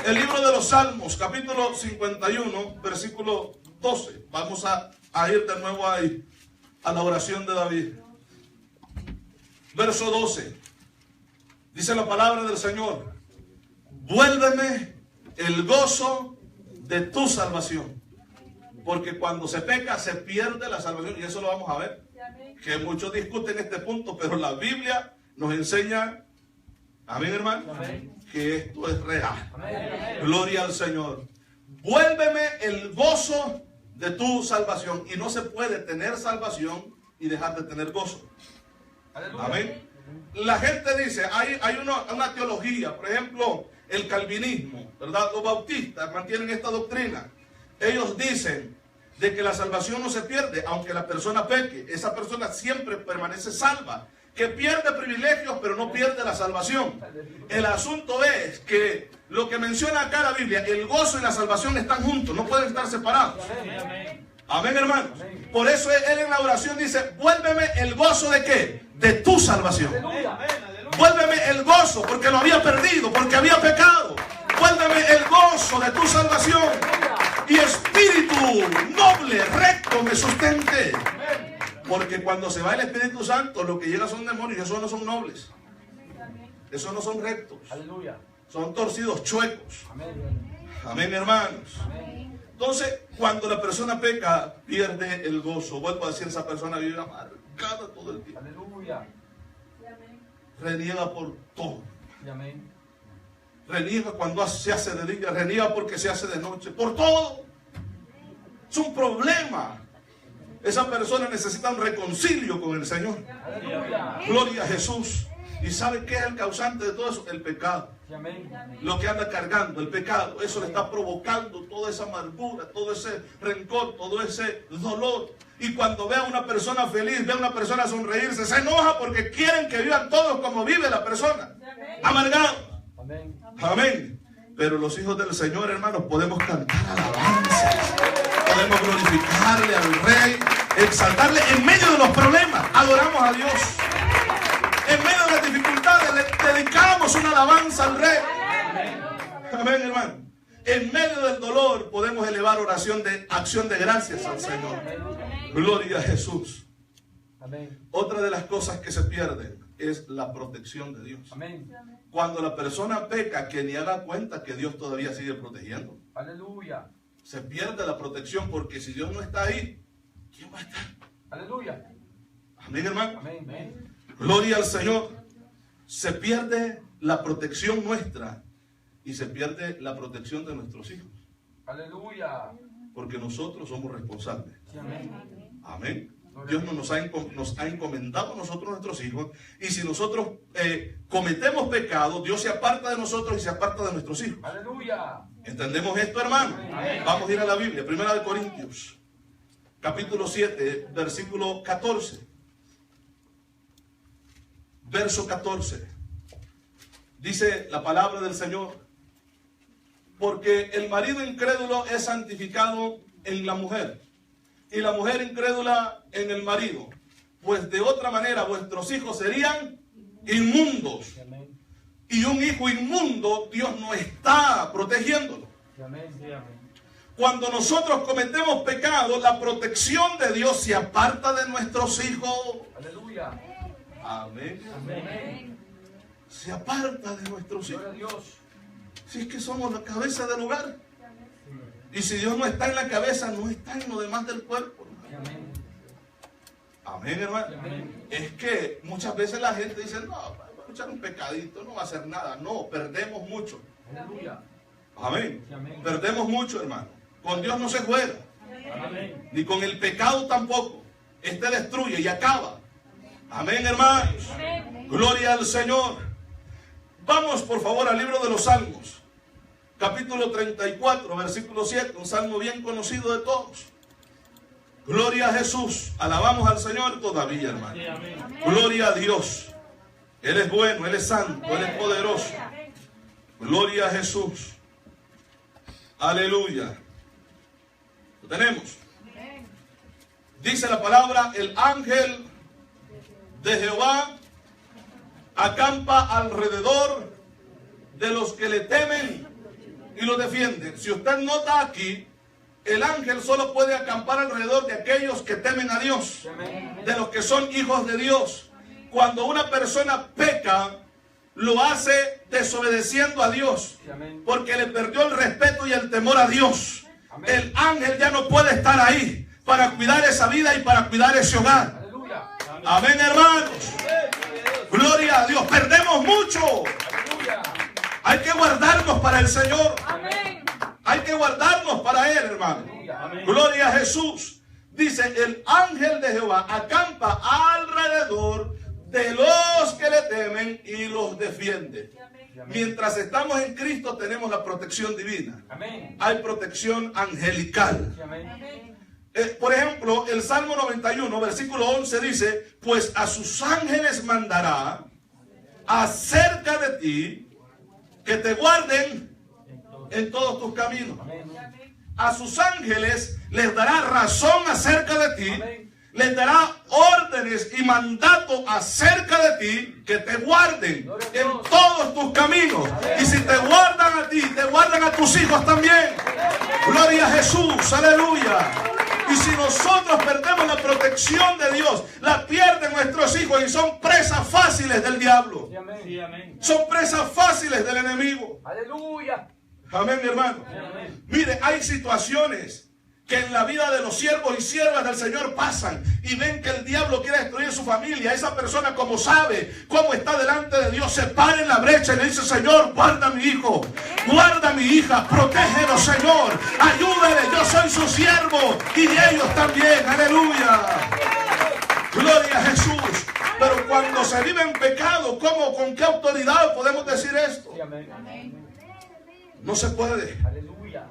El libro de los Salmos, capítulo 51, versículo 12. Vamos a ir de nuevo ahí a la oración de David. Verso 12. Dice la palabra del Señor: vuélveme el gozo de tu salvación. Porque cuando se peca se pierde la salvación. Y eso lo vamos a ver. Que muchos discuten este punto, pero la Biblia nos enseña, amén, hermano, que esto es real. Gloria al Señor. Vuélveme el gozo de tu salvación. Y no se puede tener salvación y dejar de tener gozo. Amén. La gente dice, hay una teología, por ejemplo, el calvinismo, ¿verdad? Los bautistas mantienen esta doctrina. Ellos dicen de que la salvación no se pierde, aunque la persona peque. Esa persona siempre permanece salva, que pierde privilegios, pero no pierde la salvación. El asunto es que lo que menciona acá la Biblia, el gozo y la salvación están juntos, no pueden estar separados. Amén, hermanos. Por eso él en la oración dice, vuélveme el gozo de ¿qué? De tu salvación. Vuélveme el gozo, porque lo había perdido, porque había pecado. Vuélveme el gozo de tu salvación. Y espíritu noble, recto me sustente. Porque cuando se va el Espíritu Santo, lo que llega son demonios, esos no son nobles. Esos no son rectos. Son torcidos, chuecos. Amén, hermanos. Entonces, cuando la persona peca, pierde el gozo. Vuelvo a decir, esa persona vive amargada todo el tiempo. Reniega por todo. Reniega cuando se hace de día, reniega porque se hace de noche, por todo. Es un problema. Esa persona necesita un reconcilio con el Señor. Gloria a Jesús. ¿Y sabe qué es el causante de todo eso? El pecado. Lo que anda cargando, el pecado. Eso le está provocando toda esa amargura, todo ese rencor, todo ese dolor. Y cuando ve a una persona feliz, ve a una persona sonreírse, se enoja porque quieren que vivan todos como vive la persona. Amargado. Amén. Pero los hijos del Señor, hermanos, podemos cantar alabanzas. Podemos glorificarle al Rey, exaltarle en medio de los problemas. Adoramos a Dios. En medio de las dificultades le dedicamos una alabanza al Rey. Amén, hermano. En medio del dolor podemos elevar oración de acción de gracias al Señor. Gloria a Jesús. Otra de las cosas que se pierden es la protección de Dios. Cuando la persona peca, que ni haga cuenta que Dios todavía sigue protegiendo. Aleluya. Se pierde la protección, porque si Dios no está ahí, ¿quién va a estar? Aleluya. Amén, hermano. Amén. Gloria al Señor. Se pierde la protección nuestra y se pierde la protección de nuestros hijos. Aleluya. Porque nosotros somos responsables. Sí, amén. Amén. Dios nos ha encomendado a nosotros nuestros hijos. Y si nosotros cometemos pecado, Dios se aparta de nosotros y se aparta de nuestros hijos. Aleluya. ¿Entendemos esto, hermano? Amén. Vamos a ir a la Biblia. Primera de Corintios, capítulo 7, versículo 14. Verso 14. Dice la palabra del Señor: porque el marido incrédulo es santificado en la mujer, y la mujer incrédula en el marido, pues de otra manera vuestros hijos serían inmundos. Amén. Y un hijo inmundo, Dios no está protegiéndolo. Amén. Sí, amén. Cuando nosotros cometemos pecado, la protección de Dios se aparta de nuestros hijos. Aleluya. Amén. Amén. Se aparta de nuestros hijos. Gloria a Dios. Si es que somos la cabeza del hogar. Y si Dios no está en la cabeza, no está en lo demás del cuerpo. Amén. Amén, hermano. Amén. Es que muchas veces la gente dice, no, va a echar un pecadito, no va a hacer nada. No, perdemos mucho. Aleluya. Amén. Amén. Perdemos mucho, hermano. Con Dios no se juega. Amén. Ni con el pecado tampoco. Este destruye y acaba. Amén, hermanos. Gloria al Señor. Vamos, por favor, al libro de los Salmos. Capítulo 34, versículo 7. Un salmo bien conocido de todos. Gloria a Jesús. Alabamos al Señor todavía, hermano. Gloria a Dios. Él es bueno, Él es santo, Él es poderoso. Gloria a Jesús. Aleluya. Lo tenemos. Dice la palabra: el ángel de Jehová acampa alrededor de los que le temen y lo defienden. Si usted nota aquí, el ángel solo puede acampar alrededor de aquellos que temen a Dios, de los que son hijos de Dios. Cuando una persona peca, lo hace desobedeciendo a Dios, porque le perdió el respeto y el temor a Dios. El ángel ya no puede estar ahí para cuidar esa vida y para cuidar ese hogar. Amén, hermanos. Gloria a Dios. Perdemos mucho. Hay que guardarnos para el Señor. Hay que guardarnos para Él, hermano. Gloria a Jesús. Dice: el ángel de Jehová acampa alrededor de los que le temen y los defiende. Mientras estamos en Cristo tenemos la protección divina. Hay protección angelical. Por ejemplo, el Salmo 91, versículo 11 dice, pues a sus ángeles mandará acerca de ti que te guarden en todos tus caminos. A sus ángeles les dará razón acerca de ti, les dará órdenes y mandato acerca de ti que te guarden en todos tus caminos. Y si te guardan a ti, te guardan a tus hijos también. Gloria a Jesús, aleluya. Y si nosotros perdemos la protección de Dios, la pierden nuestros hijos y son presas fáciles del diablo. Sí, amén. Son presas fáciles del enemigo. Aleluya. Amén, mi hermano. Amén. Mire, hay situaciones que en la vida de los siervos y siervas del Señor pasan y ven que el diablo quiere destruir su familia. Esa persona, como sabe cómo está delante de Dios, se para en la brecha y le dice: Señor, guarda a mi hijo, guarda a mi hija, protégelo, Señor, ayúdale, yo soy su siervo y ellos también. Aleluya, gloria a Jesús. Pero cuando se vive en pecado, ¿cómo, con qué autoridad podemos decir esto? Sí, amén. No se puede. Aleluya.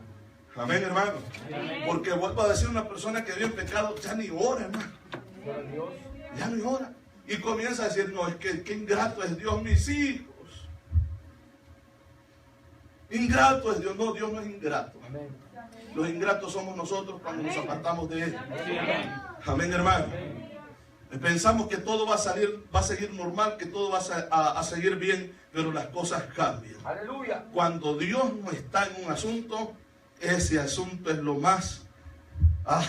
Amén, hermano. Amén. Porque vuelvo a decir, una persona que vive en pecado ya ni ora, hermano. Gloria a Dios. Ya ni ora. Y comienza a decir: no, es que qué ingrato es Dios, mis hijos. Ingrato es Dios. No, Dios no es ingrato. Amén. Los ingratos somos nosotros cuando nos apartamos de Él. Sí, amén. Amén, hermano. Amén. Pensamos que todo va a seguir normal, que todo va a seguir bien, pero las cosas cambian. Aleluya. Cuando Dios no está en un asunto, ese asunto es lo más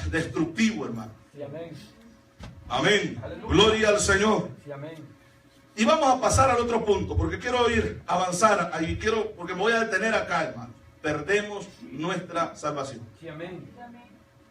destructivo, hermano. Sí, amén. Amén. Aleluya. Gloria al Señor. Sí, amén. Y vamos a pasar al otro punto, porque quiero avanzar ahí, porque me voy a detener acá, hermano. Perdemos nuestra salvación. Sí, amén.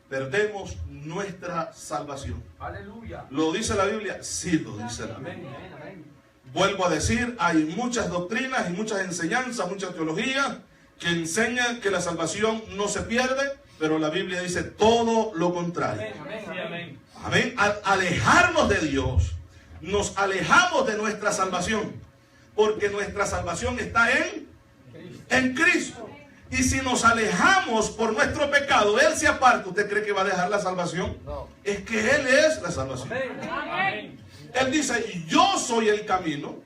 Perdemos nuestra salvación. Aleluya. ¿Lo dice la Biblia? Sí, lo dice la Biblia. Amén. Amén. Amén. Vuelvo a decir, hay muchas doctrinas y muchas enseñanzas, mucha teología que enseñan que la salvación no se pierde, pero la Biblia dice todo lo contrario. Amén. Sí, amén. Amén. Al alejarnos de Dios, nos alejamos de nuestra salvación, porque nuestra salvación está en Cristo. Y si nos alejamos por nuestro pecado, Él se aparta. ¿Usted cree que va a dejar la salvación? No. Es que Él es la salvación. Amén. Amén. Él dice: yo soy el camino,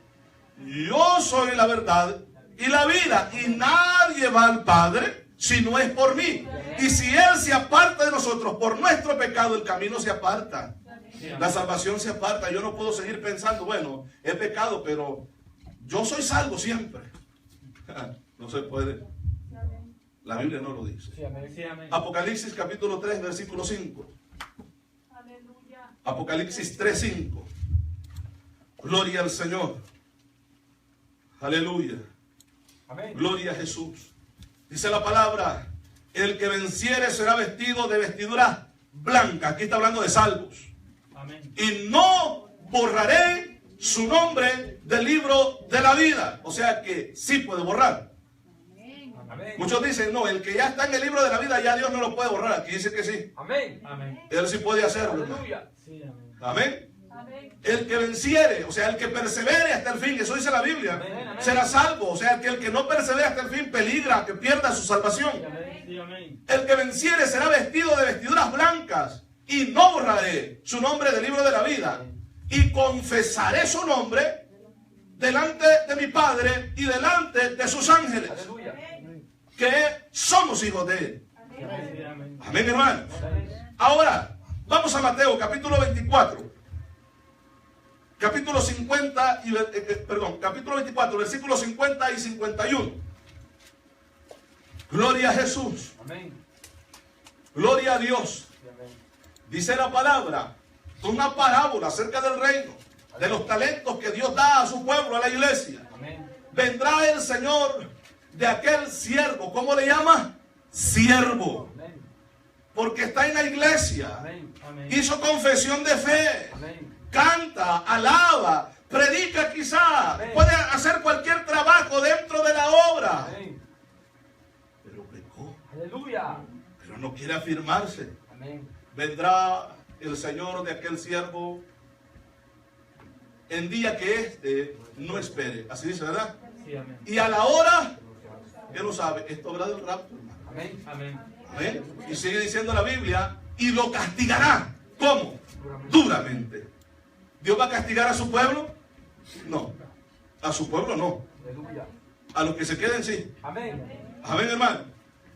yo soy la verdad y la vida, y nadie va al Padre si no es por mí. Y si Él se aparta de nosotros por nuestro pecado, el camino se aparta, la salvación se aparta. Yo no puedo seguir pensando: bueno, he pecado, pero yo soy salvo siempre. No se puede. La Biblia no lo dice. Sí, amén. Sí, amén. Apocalipsis capítulo 3, versículo 5. Aleluya. Apocalipsis 3, 5. Gloria al Señor. Aleluya. Amén. Gloria a Jesús. Dice la palabra: el que venciere será vestido de vestidura blanca. Aquí está hablando de salvos. Amén. Y no borraré su nombre del libro de la vida. O sea que sí puede borrar. Amén. Muchos dicen: no, el que ya está en el libro de la vida, ya Dios no lo puede borrar. Aquí dice que sí. Amén. Amén. Él sí puede hacerlo, hermano. Aleluya. Sí, amén. Amén. Amén. El que venciere, o sea, el que persevere hasta el fin, eso dice la Biblia, Amén, amén. será salvo. O sea, que el que no persevere hasta el fin peligra que pierda su salvación. Sí, amén. Sí, amén. El que venciere será vestido de vestiduras blancas, y no borraré su nombre del libro de la vida, y confesaré su nombre delante de mi Padre y delante de sus ángeles, Aleluya. que somos hijos de Él. Sí, amén. Sí, amén. Amén, hermano. Amén. Ahora, vamos a Mateo capítulo 24. Capítulo 50 y capítulo 24, versículos 50 y 51. Gloria a Jesús. Amén. Gloria a Dios. Sí, amén. Dice la palabra, una parábola acerca del reino, de los talentos que Dios da a su pueblo, a la iglesia. Amén. Vendrá el Señor de aquel siervo. ¿Cómo le llama? Siervo. Amén. Porque está en la iglesia. Amén. Amén. Hizo confesión de fe. Amén. Canta, alaba, predica quizá, Amén. puede hacer cualquier trabajo dentro de la obra. Amén. Pero pecó, Aleluya. pero no quiere afirmarse. Amén. Vendrá el Señor de aquel siervo en día que éste no espere. Así dice, ¿verdad? Sí, amén. Y a la hora que no sabe, esto habrá del rapto, hermano. Amén. Amén. Amén. Y sigue diciendo la Biblia y lo castigará. ¿Cómo? Duramente. ¿Dios va a castigar a su pueblo? No. A su pueblo no. Aleluya. A los que se queden sí. Amén. Amén, hermano.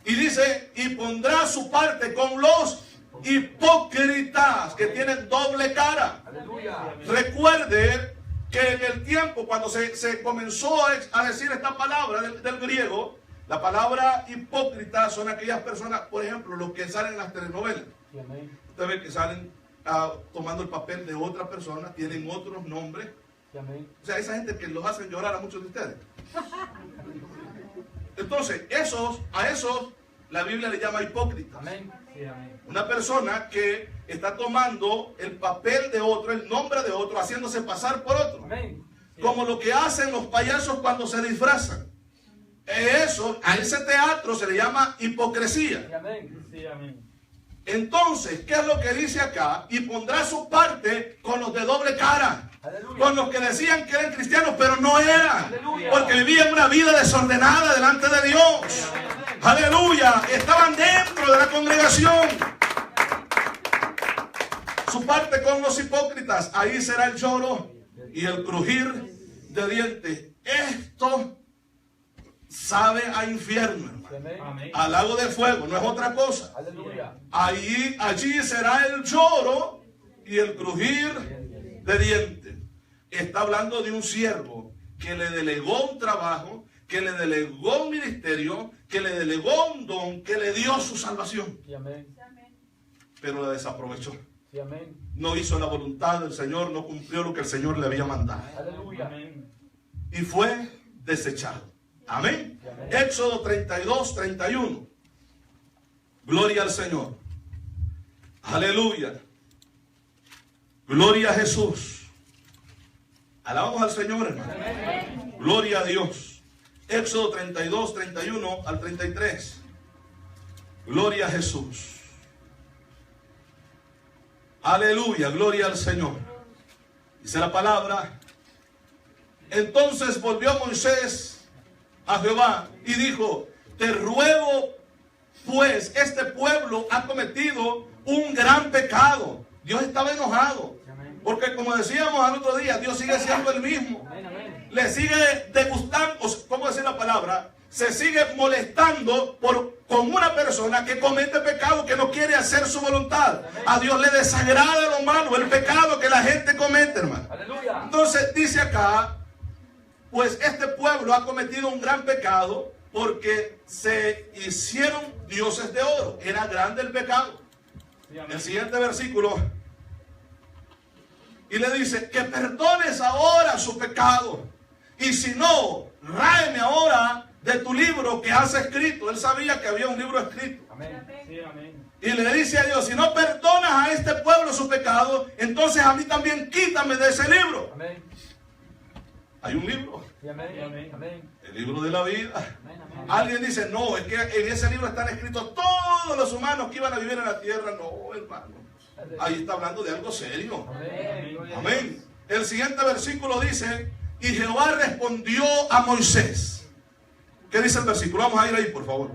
Y dice, y pondrá su parte con los hipócritas que tienen doble cara. Aleluya. Recuerde que en el tiempo cuando se comenzó a decir esta palabra del griego, la palabra hipócrita son aquellas personas, por ejemplo, los que salen en las telenovelas. Sí, amén. Usted ve que salen tomando el papel de otra persona, tienen otros nombres. Sí, amén. O sea, esa gente que los hacen llorar a muchos de ustedes. Entonces, a esos la Biblia le llama hipócritas. Amén. Sí, amén. Una persona que está tomando el papel de otro, el nombre de otro, haciéndose pasar por otro. Amén. Sí, Como lo que hacen los payasos cuando se disfrazan. Eso, a ese teatro se le llama hipocresía. sí, amén. Sí, amén. Entonces, ¿qué es lo que dice acá? Y pondrá su parte con los de doble cara. Aleluya. Con los que decían que eran cristianos, pero no eran. Aleluya. Porque vivían una vida desordenada delante de Dios. Aleluya. Estaban dentro de la congregación. Su parte con los hipócritas. Ahí será el lloro y el crujir de dientes. Esto sabe a infierno, hermano. Sí, amén. Amén. Al lago de fuego. No es otra cosa. Aleluya. Allí será el lloro y el crujir de dientes. Está hablando de un siervo que le delegó un trabajo, que le delegó un ministerio, que le delegó un don, que le dio su salvación, Sí, amén. pero la desaprovechó. Sí, amén. No hizo la voluntad del Señor, no cumplió lo que el Señor le había mandado Aleluya. Amén. y fue desechado. Amén. Sí, amén. Éxodo 32, 31. Gloria al Señor. Aleluya. Gloria a Jesús. Alabamos al Señor, hermano. Gloria a Dios. Éxodo 32, 31 al 33. Gloria a Jesús. Aleluya, gloria al Señor. Dice la palabra. Entonces volvió Moisés a Jehová y dijo: te ruego, pues este pueblo ha cometido un gran pecado. Dios estaba enojado. Porque como decíamos al otro día, Dios sigue siendo el mismo. Amén, amén. Le sigue degustando, ¿cómo decir la palabra? Se sigue molestando con una persona que comete pecado, que no quiere hacer su voluntad. A Dios le desagrada lo malo, el pecado que la gente comete, hermano. Aleluya. Entonces dice acá, pues este pueblo ha cometido un gran pecado porque se hicieron dioses de oro. Era grande el pecado. Sí, amén. El siguiente versículo. Y le dice, que perdones ahora su pecado. Y si no, ráeme ahora de tu libro que has escrito. Él sabía que había un libro escrito. Amén. Sí, amén. Y le dice a Dios, si no perdonas a este pueblo su pecado, entonces a mí también quítame de ese libro. Amén. Hay un libro, Sí, amén. Amén. Amén. el libro de la vida. Amén. Amén. Alguien dice, no, es que en ese libro están escritos todos los humanos que iban a vivir en la tierra. No, hermano. Ahí está hablando de algo serio. Amén. Gloria a Amén. El siguiente versículo dice, y Jehová respondió a Moisés. ¿Qué dice el versículo? Vamos a ir ahí, por favor.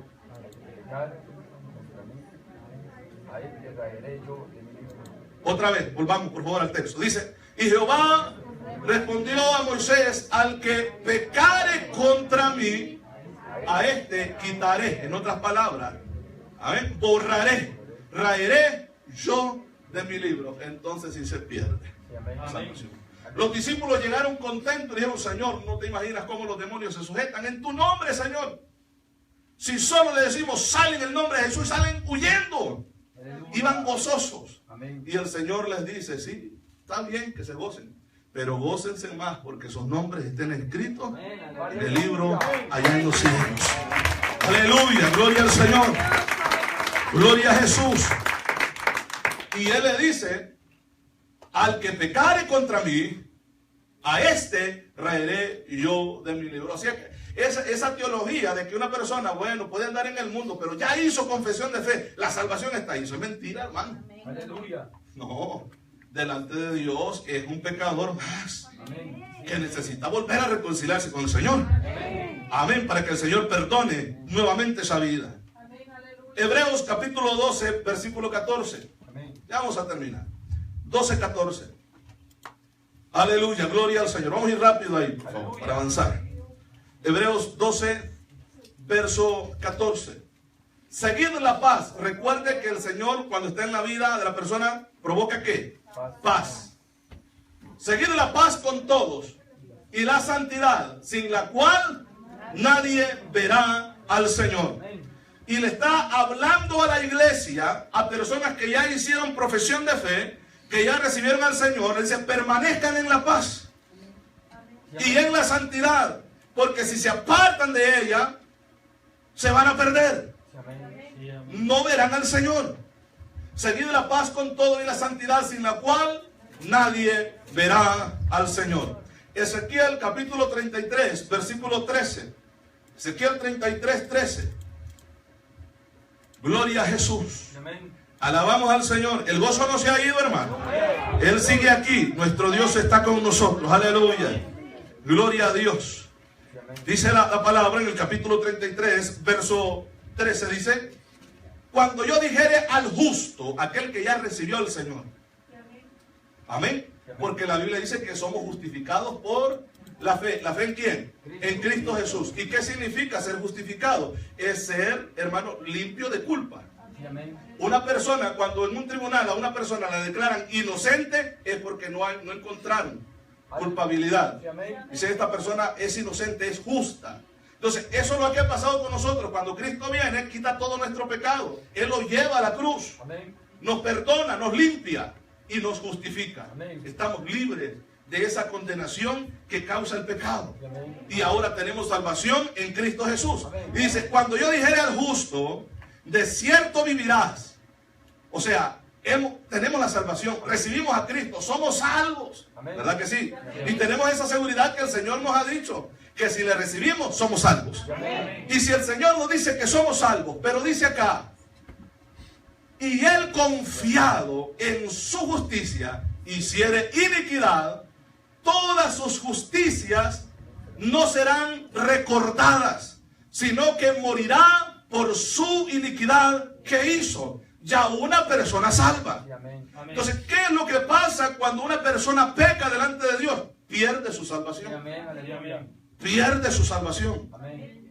Otra vez, volvamos por favor al texto. Dice, y Jehová respondió a Moisés, al que pecare contra mí, a este quitaré. En otras palabras, amén, borraré, raeré yo de mi libro. Entonces sí se pierde. Sí, amén. Salvación. Los discípulos llegaron contentos y dijeron, Señor, no te imaginas cómo los demonios se sujetan en tu nombre, Señor. Si solo le decimos, salen en el nombre de Jesús, salen huyendo. Aleluya. Iban gozosos. Amén. Y el Señor les dice, sí, está bien que se gocen, pero gócense más porque sus nombres estén escritos Amén. en el libro allá en los cielos. Aleluya, gloria al Señor. Gloria a Jesús. Y Él le dice, al que pecare contra mí, a este raeré yo de mi libro. O sea que esa teología de que una persona, bueno, puede andar en el mundo, pero ya hizo confesión de fe, la salvación está ahí. Eso es mentira, hermano. Aleluya. No, delante de Dios es un pecador más Amén. que necesita volver a reconciliarse con el Señor. Amén, para que el Señor perdone nuevamente esa vida. Amén, aleluya. Hebreos capítulo 12, versículo 14. Ya vamos a terminar. 12:14. Aleluya, gloria al Señor. Vamos a ir rápido ahí, por favor, para avanzar. Hebreos 12, verso 14. Seguid la paz. Recuerde que el Señor, cuando está en la vida de la persona, provoca ¿qué? Paz. Seguid la paz con todos y la santidad, sin la cual nadie verá al Señor. Y le está hablando a la iglesia, a personas que ya hicieron profesión de fe, que ya recibieron al Señor. Le dice: permanezcan en la paz y en la santidad, porque si se apartan de ella, se van a perder. No verán al Señor. Seguid la paz con todo y la santidad, sin la cual nadie verá al Señor. Ezequiel capítulo 33, versículo 13. Ezequiel 33, 13. Gloria a Jesús. Alabamos al Señor. El gozo no se ha ido, hermano. Él sigue aquí. Nuestro Dios está con nosotros. Aleluya. Gloria a Dios. Dice la palabra en el capítulo 33, verso 13. Dice: cuando yo dijere al justo, aquel que ya recibió al Señor. Amén. Porque la Biblia dice que somos justificados por la fe. ¿La fe en quién? En Cristo Jesús. ¿Y qué significa ser justificado? Es ser, hermano, limpio de culpa. Una persona, cuando en un tribunal a una persona la declaran inocente, es porque no encontraron culpabilidad. Dice: esta persona es inocente, es justa. Entonces, eso es lo que ha pasado con nosotros. Cuando Cristo viene, quita todo nuestro pecado. Él lo lleva a la cruz. Nos perdona, nos limpia y nos justifica. Estamos libres de esa condenación que causa el pecado. Y ahora tenemos salvación en Cristo Jesús. Y dice: cuando yo dijere al justo, de cierto vivirás. O sea, tenemos la salvación, recibimos a Cristo, somos salvos. ¿Verdad que sí? Y tenemos esa seguridad que el Señor nos ha dicho, que si le recibimos, somos salvos. Y si el Señor nos dice que somos salvos, pero dice acá: y él, confiado en su justicia, hiciere iniquidad, todas sus justicias no serán recordadas, sino que morirá por su iniquidad que hizo. Ya una persona salva. Entonces, ¿qué es lo que pasa cuando una persona peca delante de Dios? Pierde su salvación. Pierde su salvación.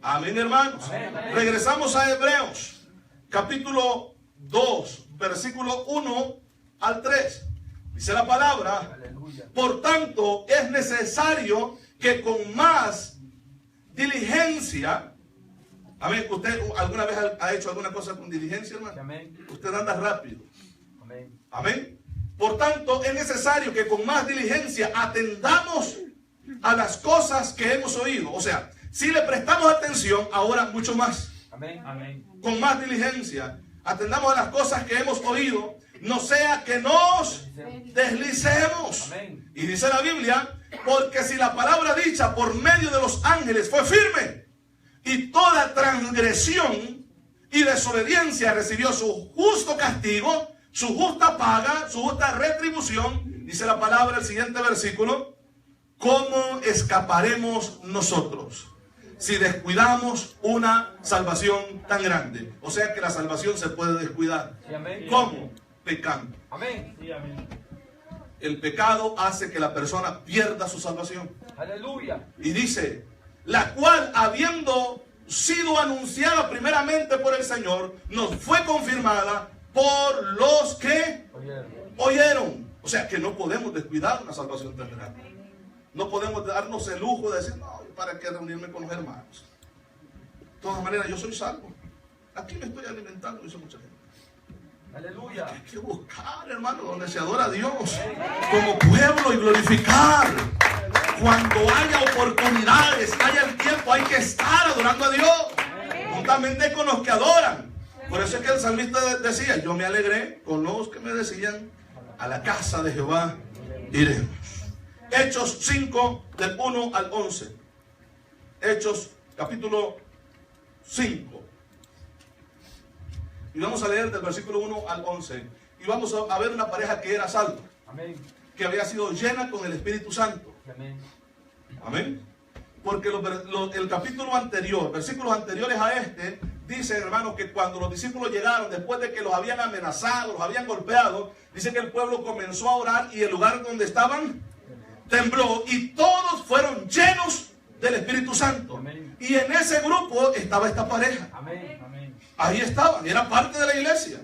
Amén, hermanos. Regresamos a Hebreos, capítulo 2, versículo 1 al 3. Dice la palabra: por tanto, es necesario que con más diligencia. Amén. ¿Usted alguna vez ha hecho alguna cosa con diligencia, hermano? Usted anda rápido. Amén. Por tanto, es necesario que con más diligencia atendamos a las cosas que hemos oído. O sea, si le prestamos atención, ahora mucho más. Con más diligencia atendamos a las cosas que hemos oído, no sea que nos deslicemos. Y dice la Biblia: porque si la palabra dicha por medio de los ángeles fue firme, y toda transgresión y desobediencia recibió su justo castigo, su justa paga, su justa retribución, dice la palabra, el siguiente versículo: ¿cómo escaparemos nosotros si descuidamos una salvación tan grande? O sea que la salvación se puede descuidar. ¿Cómo? Pecando. El pecado hace que la persona pierda su salvación. Aleluya. Y dice: la cual, habiendo sido anunciada primeramente por el Señor, nos fue confirmada por los que oyeron. O sea que no podemos descuidar una salvación tan grande. No podemos darnos el lujo de decir: no, ¿para qué reunirme con los hermanos? De todas maneras, yo soy salvo. Aquí me estoy alimentando, dice mucha gente. Aleluya. Hay que buscar, hermano, donde se adora a Dios como pueblo y glorificar. Cuando haya oportunidades, haya el tiempo, hay que estar adorando a Dios juntamente con los que adoran. Por eso es que el salmista decía: yo me alegré con los que me decían: a la casa de Jehová iremos. Hechos 5, del 1 al 11. Hechos capítulo 5. Y vamos a leer del versículo 1 al 11. Y vamos a ver una pareja que era salva. Que había sido llena con el Espíritu Santo. Amén. Porque el capítulo anterior, versículos anteriores a este, dice, hermanos, que cuando los discípulos llegaron, después de que los habían amenazado, los habían golpeado, dice que el pueblo comenzó a orar y el lugar donde estaban tembló y todos fueron llenos del Espíritu Santo. Amén. Y en ese grupo estaba esta pareja. Amén. Amén. Ahí estaban, era parte de la iglesia.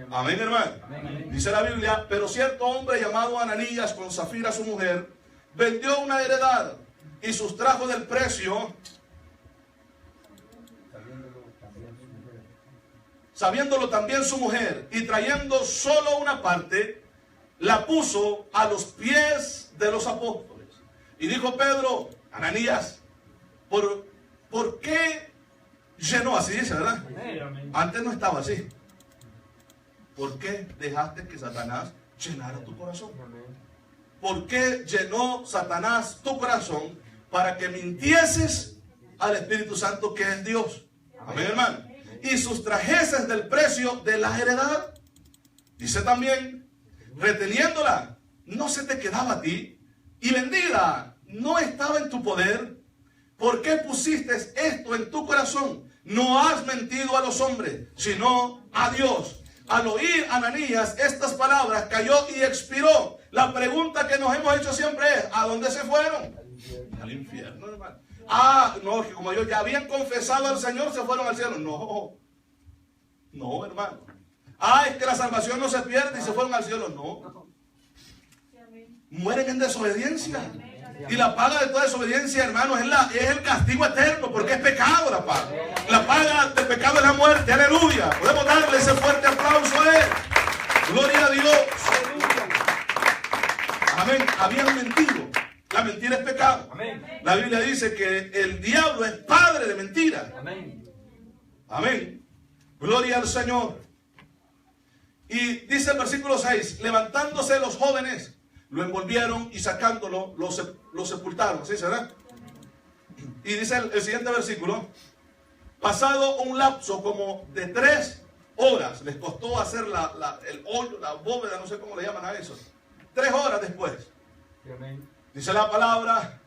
Amén, hermano. Amén. Dice la Biblia, pero cierto hombre llamado Ananías, con Zafira su mujer, vendió una heredad y sustrajo del precio, sabiéndolo también su mujer, y trayendo solo una parte, la puso a los pies de los apóstoles. Y dijo Pedro, Ananías, ¿por qué llenó? Así dice, ¿verdad? Amén. Antes no estaba así. ¿Por qué dejaste que Satanás llenara tu corazón? ¿Por qué llenó Satanás tu corazón? Para que mintieses al Espíritu Santo, que es Dios. Amén, hermano. Y sustrajeses del precio de la heredad. Dice también, reteniéndola, no se te quedaba a ti, y vendida no estaba en tu poder. ¿Por qué pusiste esto en tu corazón? No has mentido a los hombres, sino a Dios. Al oír Ananías estas palabras, cayó y expiró. La pregunta que nos hemos hecho siempre es, ¿a dónde se fueron? Al infierno, hermano. Ah, no, que como ellos ya habían confesado al Señor, se fueron al cielo. No, hermano. Ah, es que la salvación no se pierde y se fueron al cielo. No. Mueren en desobediencia. Y la paga de toda desobediencia, hermano, es el castigo eterno, porque es pecado la paga. La paga del pecado es la muerte. Aleluya. Podemos darle ese fuerte aplauso a él. Gloria a Dios. Amén. Habían mentido. La mentira es pecado. Amén. La Biblia dice que el diablo es padre de mentira. Amén. Amén. Gloria al Señor. Y dice el versículo 6, levantándose los jóvenes, lo envolvieron y sacándolo, lo sepultaron. ¿Sí, verdad? Y dice el siguiente versículo, pasado un lapso como de 3 horas, les costó hacer el hoyo, la bóveda, no sé cómo le llaman a eso. 3 horas después. Amén. Dice la palabra,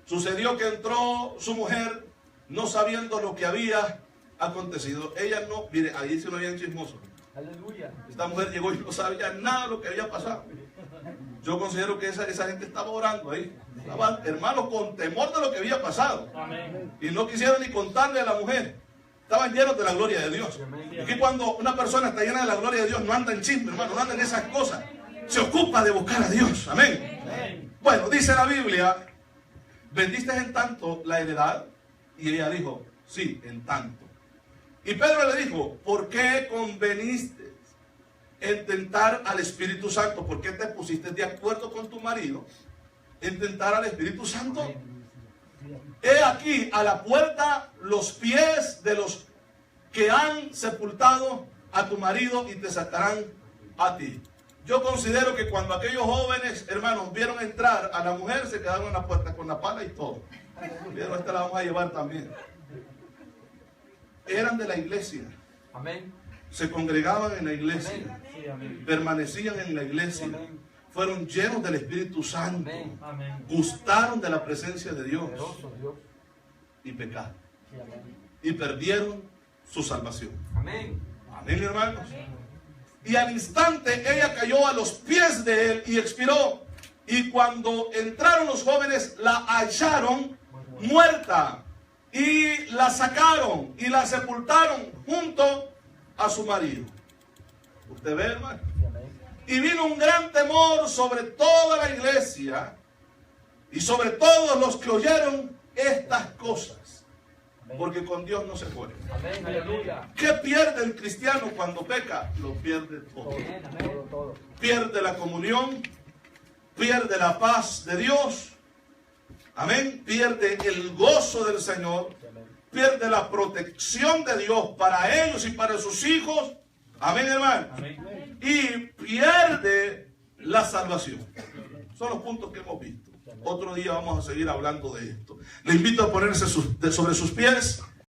sucedió que entró su mujer no sabiendo lo que había acontecido. Ella no, mire, ahí se lo habían chismoso. Aleluya. Esta mujer llegó y no sabía nada de lo que había pasado. Yo considero que esa gente estaba orando ahí. Estaban, hermanos, con temor de lo que había pasado. Amén. Y no quisieron ni contarle a la mujer. Estaban llenos de la gloria de Dios. Y que cuando una persona está llena de la gloria de Dios, no anda en chisme, hermano, no anda en esas cosas. Se ocupa de buscar a Dios. Amén. Amén. Bueno, dice la Biblia, ¿vendiste en tanto la heredad? Y ella dijo, sí, en tanto. Y Pedro le dijo, ¿por qué conveniste en tentar al Espíritu Santo? ¿Por qué te pusiste de acuerdo con tu marido en tentar al Espíritu Santo? He aquí a la puerta los pies de los que han sepultado a tu marido y te sacarán a ti. Yo considero que cuando aquellos jóvenes, hermanos, vieron entrar a la mujer, se quedaron en la puerta con la pala y todo. Pero esta la vamos a llevar también. Eran de la iglesia. Amén. Se congregaban en la iglesia. Amén. Sí, amén. Permanecían en la iglesia. Amén. Fueron llenos del Espíritu Santo. Amén. Amén. Gustaron de la presencia de Dios. Poderoso Dios. Y pecaron. Sí, amén. Y perdieron su salvación. Amén. Amén, hermanos. Y al instante ella cayó a los pies de él y expiró. Y cuando entraron los jóvenes, la hallaron muerta. Y la sacaron y la sepultaron junto a su marido. ¿Usted ve, hermano? Sí, amén. Y vino un gran temor sobre toda la iglesia y sobre todos los que oyeron estas cosas. Porque con Dios no se puede. Amén. Aleluya. ¿Qué pierde el cristiano cuando peca? Lo pierde todo. Amén. Amén. Todo. Pierde la comunión, pierde la paz de Dios. Amén. Pierde el gozo del Señor. Pierde la protección de Dios para ellos y para sus hijos. Amén, hermano. Amén. Y pierde la salvación. Son los puntos que hemos visto. Otro día vamos a seguir hablando de esto. Le invito a ponerse sobre sus pies.